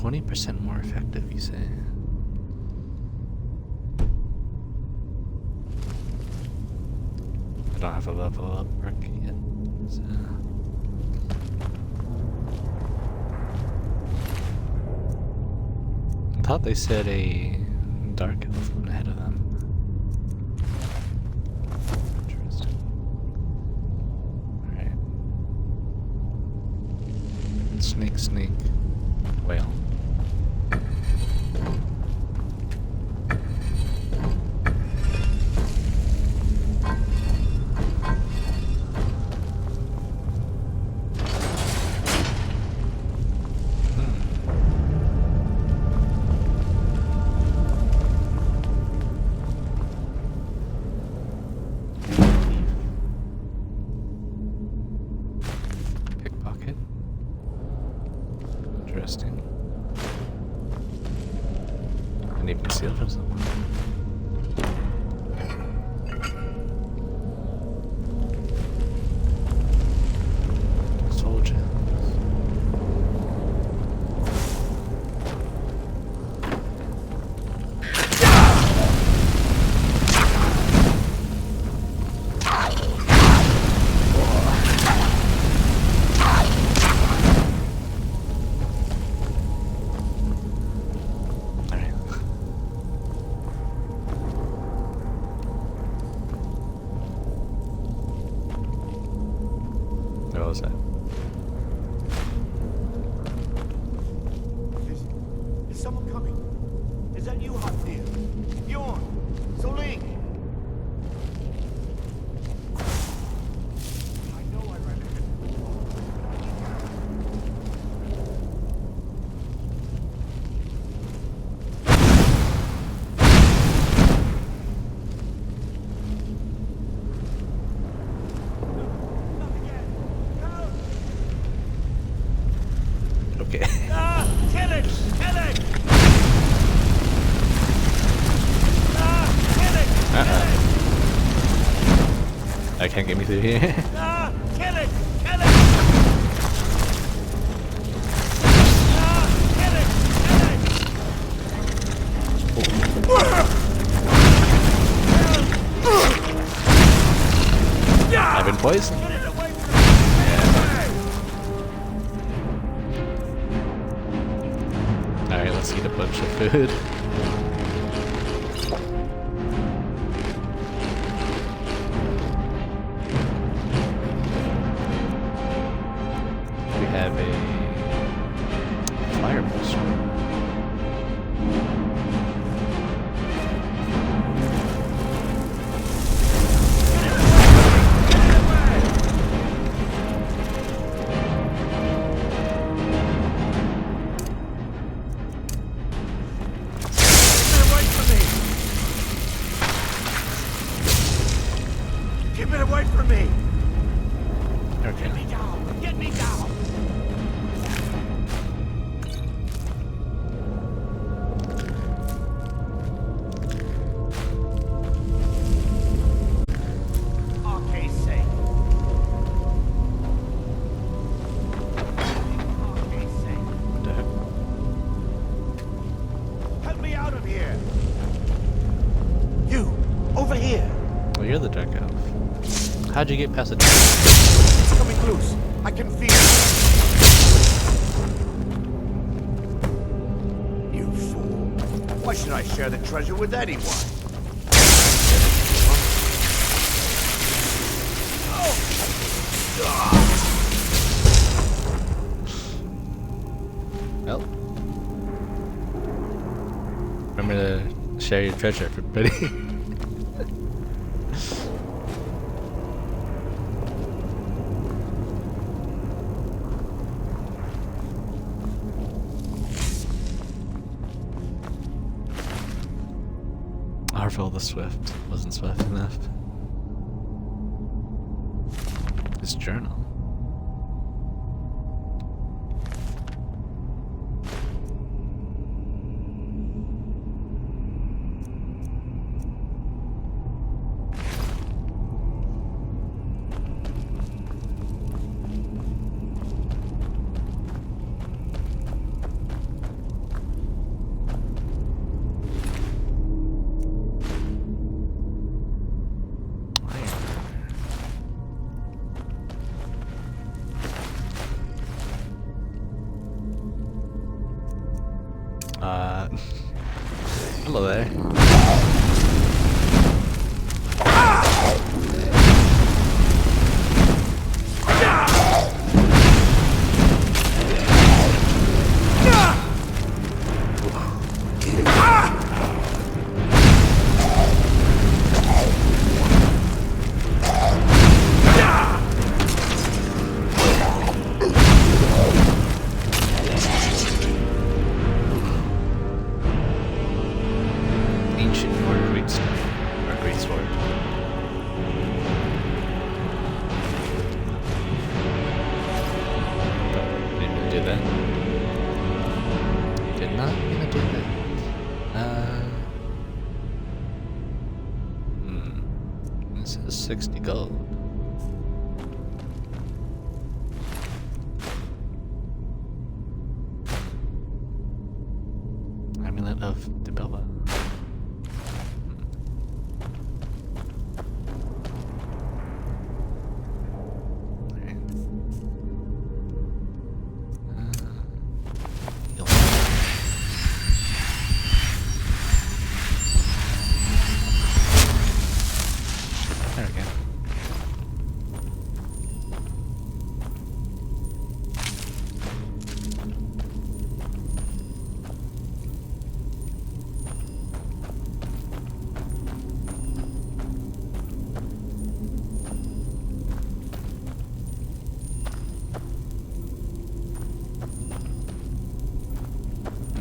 20% more effective, you say? I don't have a level up perk yet, so... I thought they said a dark elf went ahead of them. Interesting. Alright. Snake, snake. Whale. Pickpocket. Interesting. And even steal from someone. Soldiers. someone coming. Is that you, Hotdeer? Bjorn? Soling? I know I read it. Okay. Ah! Kill it! Kill it! Ah! Kill it! That can't get me through here. Ah! Kill it! Kill it! Ah! Kill it! Kill it! I've been poisoned. Alright, let's eat a bunch of food. We have a fire potion. Keep it away from me! Okay. Get me down! Get me down! Okay, safe. Okay, safe. What the heck? Help me out of here! You! Over here! Well, you're the dark elf. How'd you get past the It's coming loose. I can feel it. You fool. Why should I share the treasure with anyone? Well, remember to share your treasure, everybody. Arvel the Swift wasn't swift enough. His journal. Hello there. This is 60 gold. Amulet of Dibella. There we go.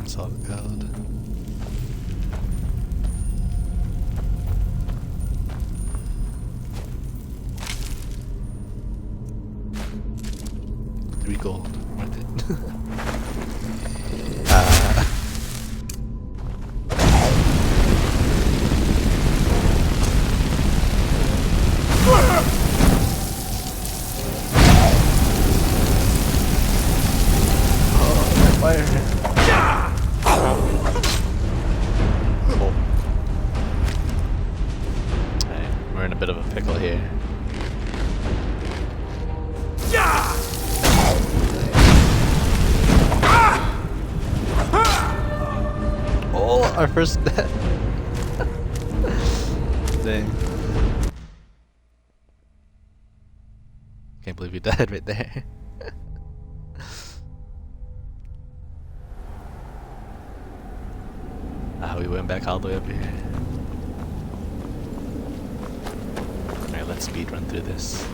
That's all called. $3 gold. Worth it. Fire. Alright, we're in a bit of a pickle here. Oh, our first death. Dang. Can't believe you died right there. We went back all the way up here. Alright, let's speed run through this.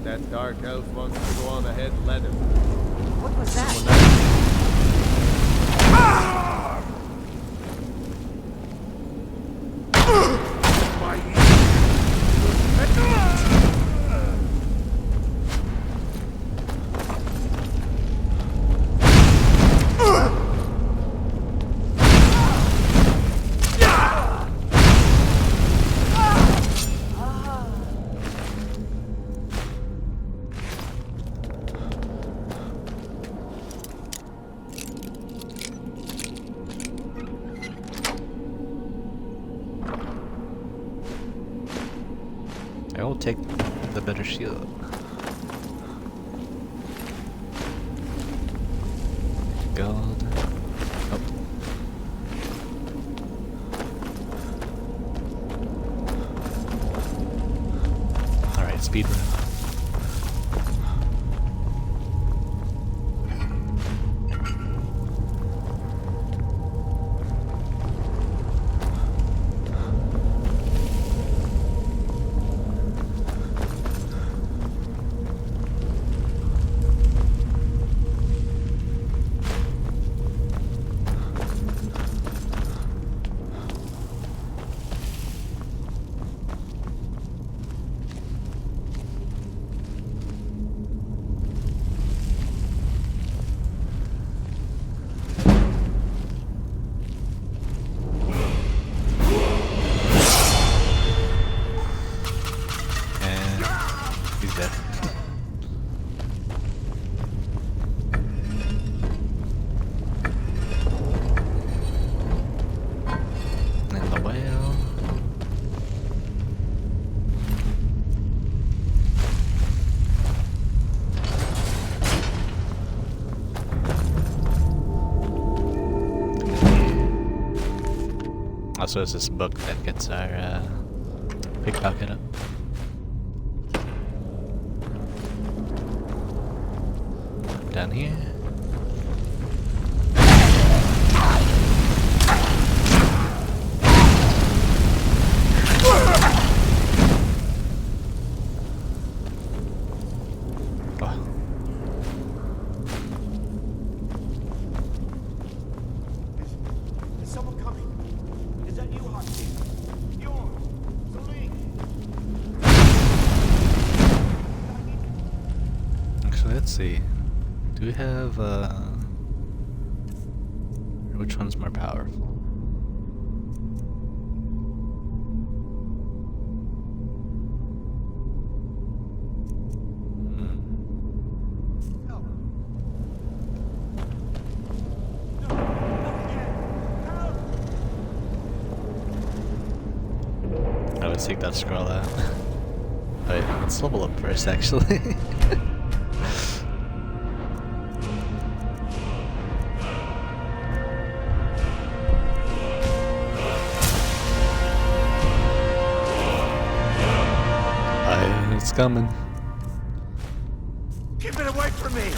That dark elf wants to go on ahead, let him. What was that? I will take the better shield. Gold. Oh. Alright, speed run. Also, is this book that gets our pickpocket up. Down here. Let's see. Do we have which one's more powerful? I would take that scroll out. Wait, let's level up first actually. It's coming. Keep it away from me!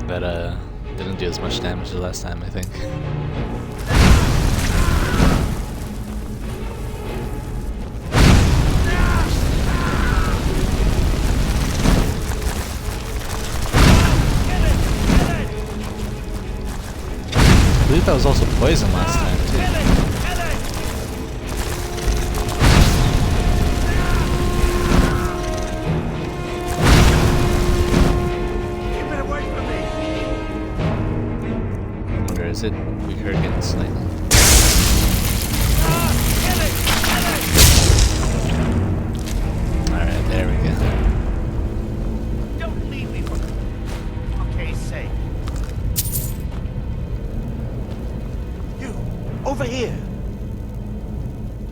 That didn't do as much damage as last time, I think. was also poison last time too. I wonder, is it weaker against lightning? Alright, there we go. Don't leave me for fuck's sake. You, over here.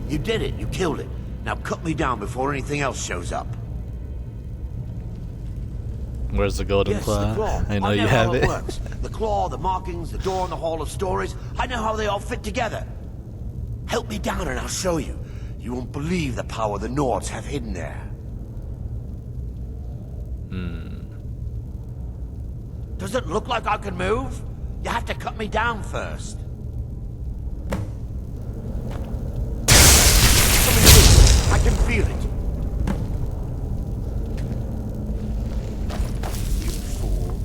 You did it. You killed it. Now cut me down before anything else shows up. Where's the golden Yes, claw? the claw. I know I you know have how it. it works. The claw, the markings, the door in the Hall of Stories. I know how they all fit together. Help me down and I'll show you. You won't believe the power the Nords have hidden there. Does it look like I can move? You have to cut me down first. Coming through. I can feel it. You fool.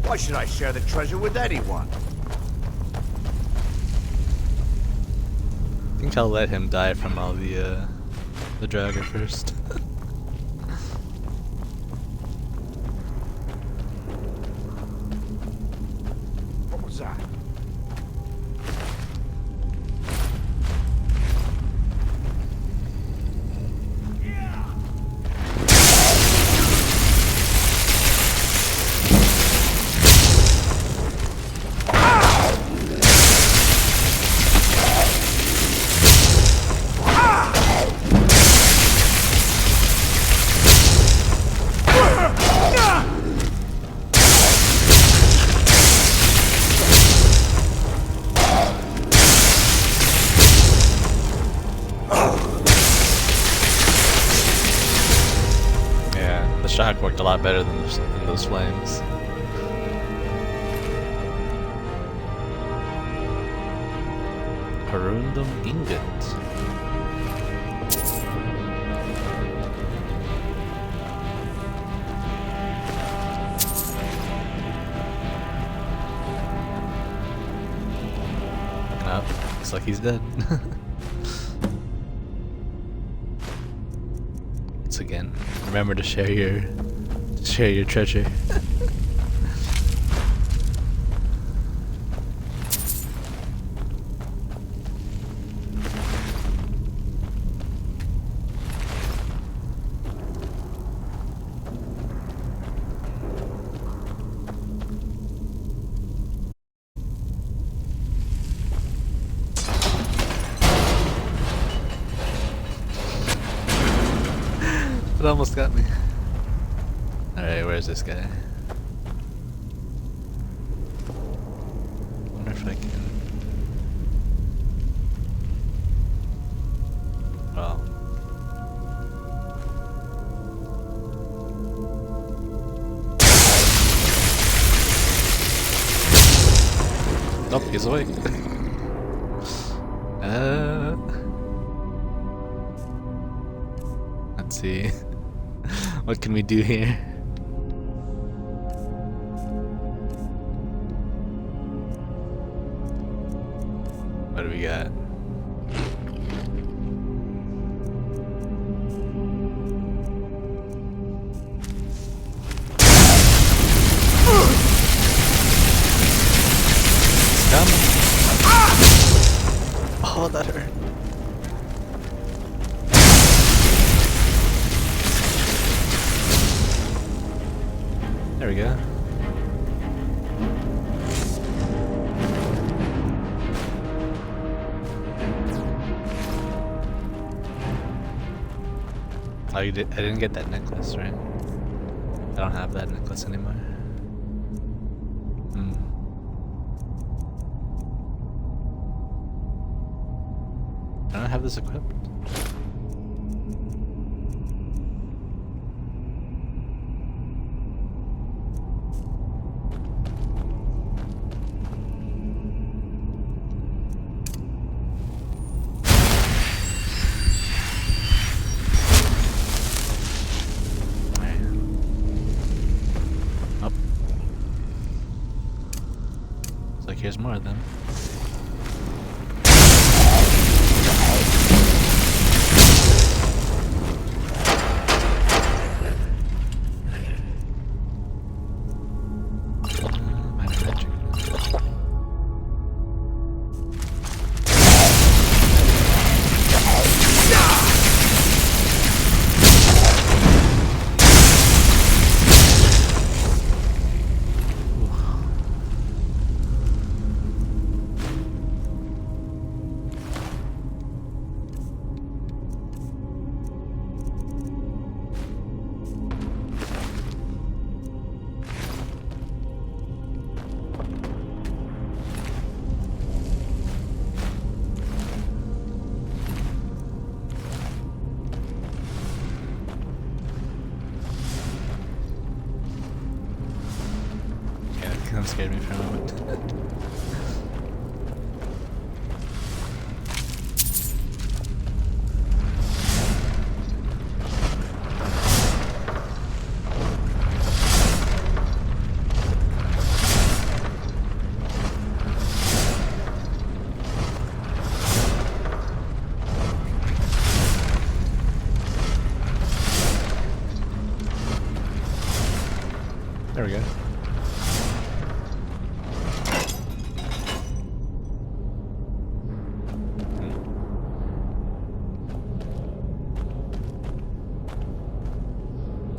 Why should I share the treasure with anyone? I think I'll let him die from all the Draugr first. What was that? Yeah, the shock worked a lot better than those flames. Corundum ingot. Oh, looks like he's dead. Once again, remember to share your treasure. It almost got me. Alright, where's this guy? Wonder if I can. Well. Nope, he's awake. Let's see. What can we do here? What do we got? Oh, that hurt. There we go. Oh, I didn't get that necklace, right? I don't have that necklace anymore. I don't have this equipped. Here's more of them. scared me for a moment. There we go.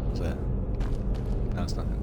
What's that? No, it's nothing.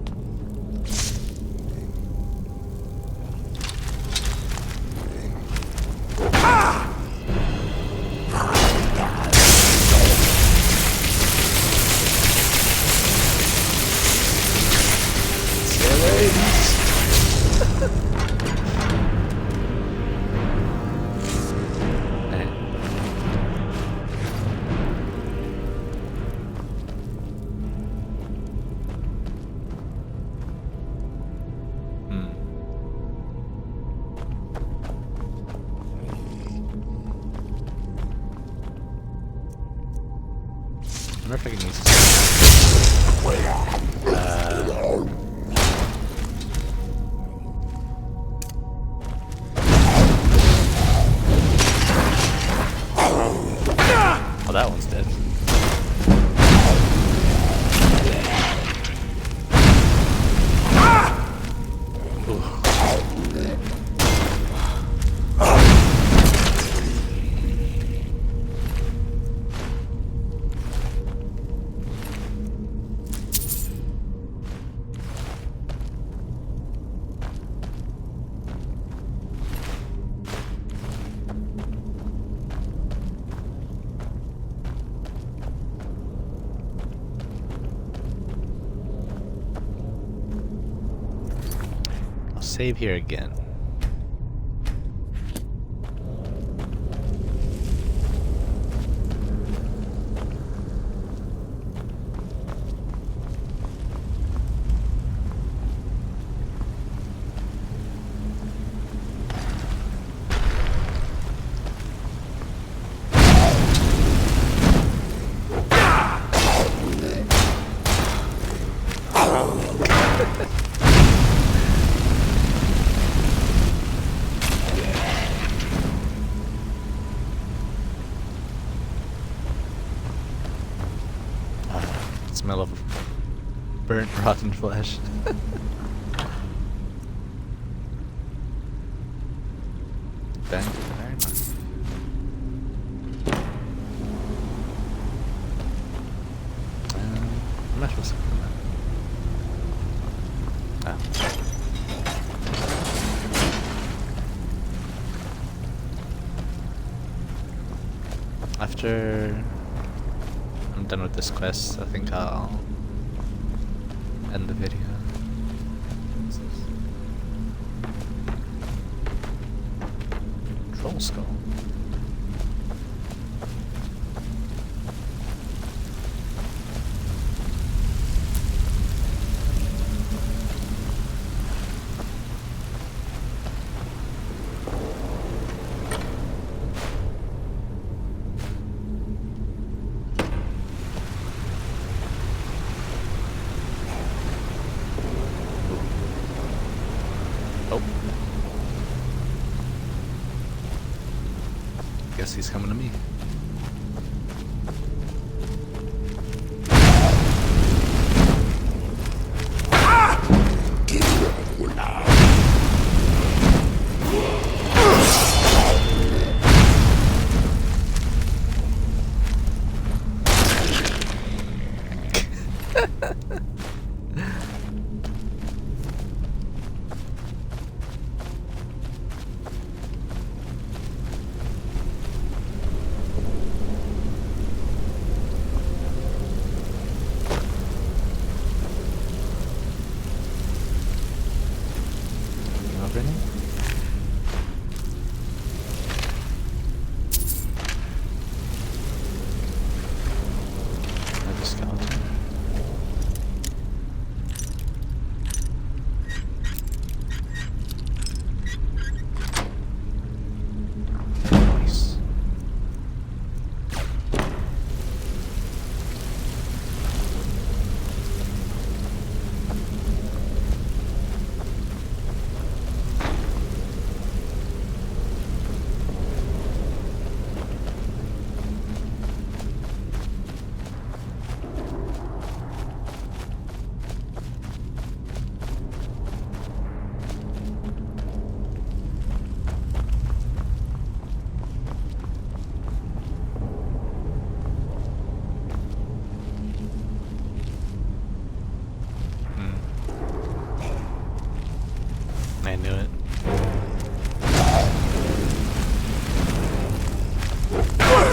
I wonder if I can use this. Oh, that one's dead. Save here again. Smell of burnt, rotten flesh. Thank you very much. I'm not supposed to do that. Oh. After I'm done with this quest, I think I'll end the video. What's this? Troll skull. Guess he's coming to me.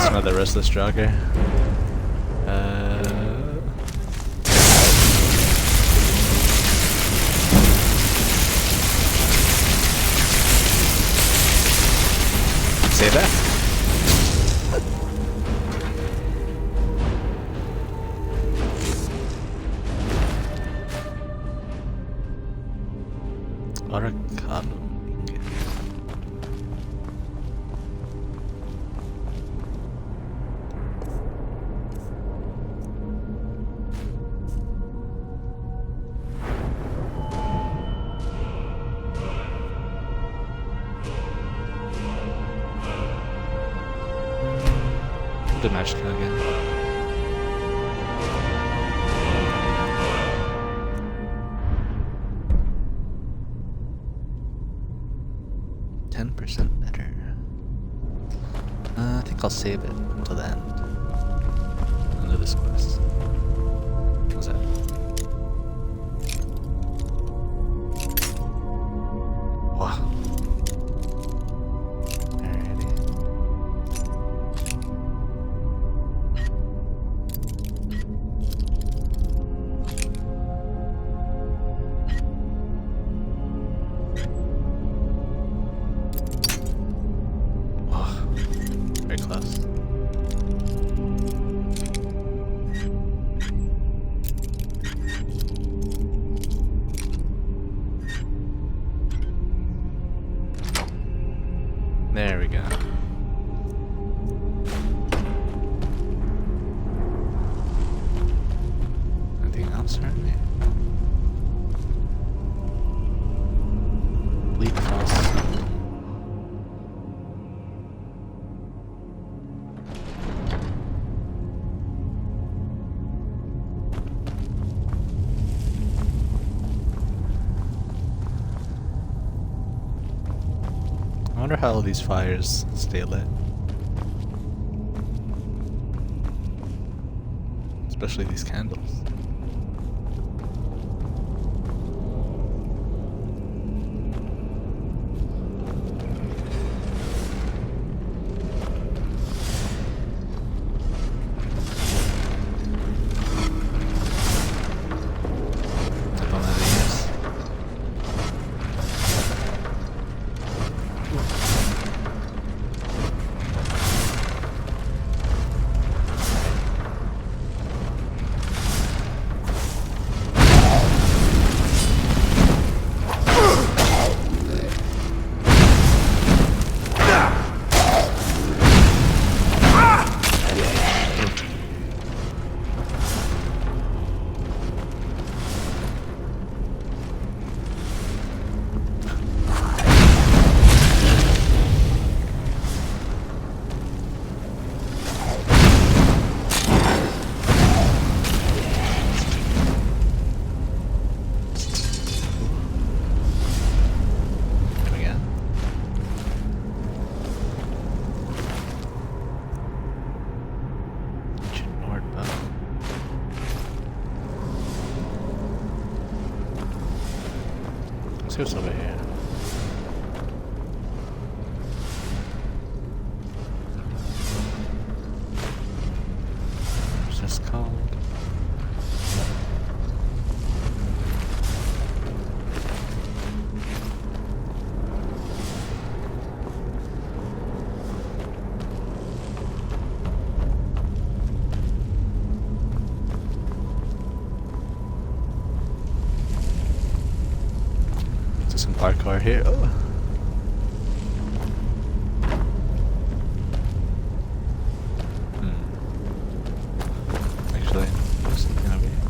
That's another restless jogger. Say that. The match again. Better. I think I'll save it until the end. Under this quest. What's that? Wow. Alrighty. Very close. There we go. Anything else around here? Bleak Falls. I wonder how all these fires stay lit. Especially these candles. I don't have any use. See what's over here. What's this called? Some parkour here. Oh. Actually, there's something over here.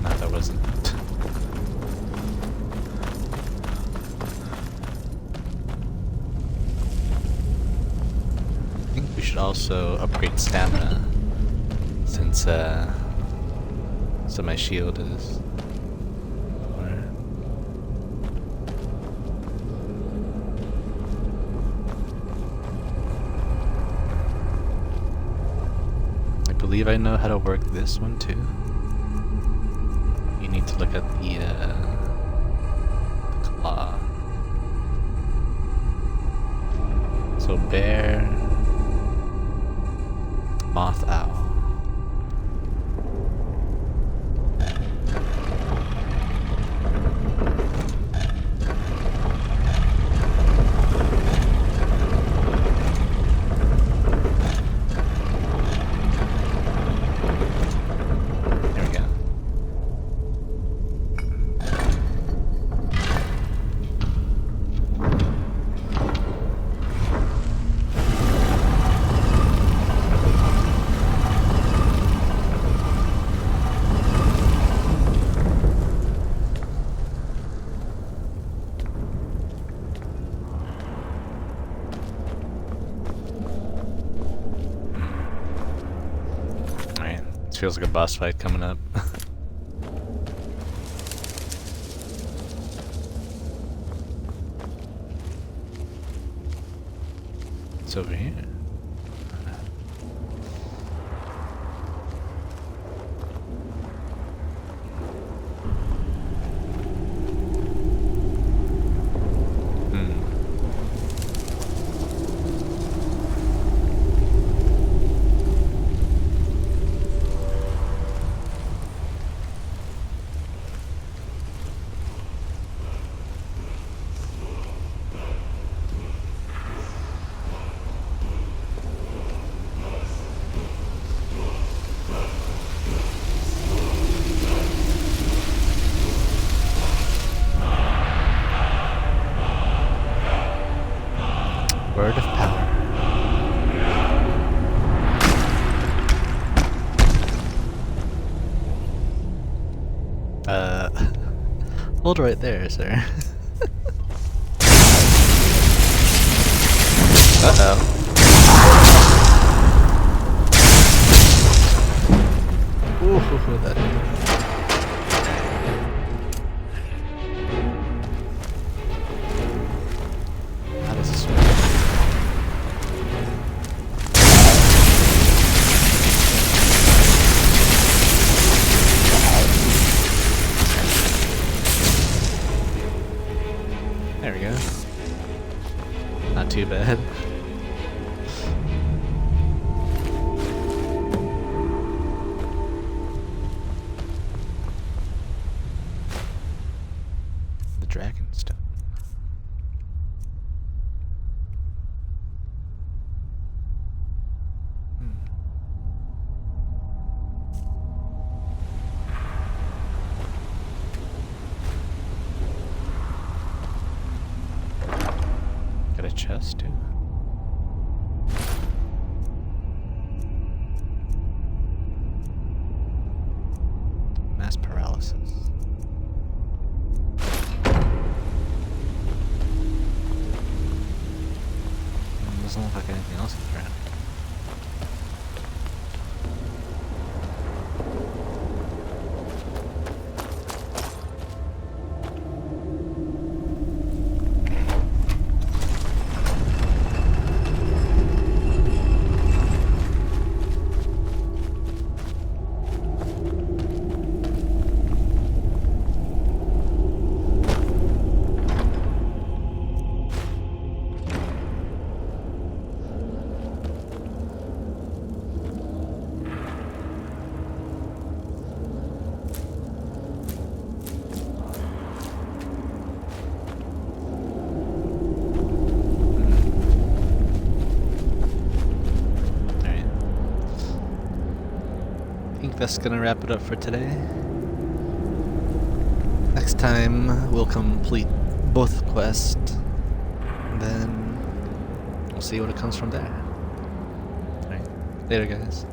No, that wasn't. I think we should also upgrade stamina. Since so my shield is I believe I know how to work this one too. You need to look at the So bear, moth owl. There we go. Feels like a boss fight coming up. It's over here. Word of power. Hold right there, sir. Uh-oh. Ooh, that how does this work? There we go. Not too bad. The dragon stone. Got a chest too. Mass paralysis. Doesn't look like anything else is around. I think that's gonna wrap it up for today. Next time we'll complete both quests, and then we'll see what it comes from there. Alright, later guys.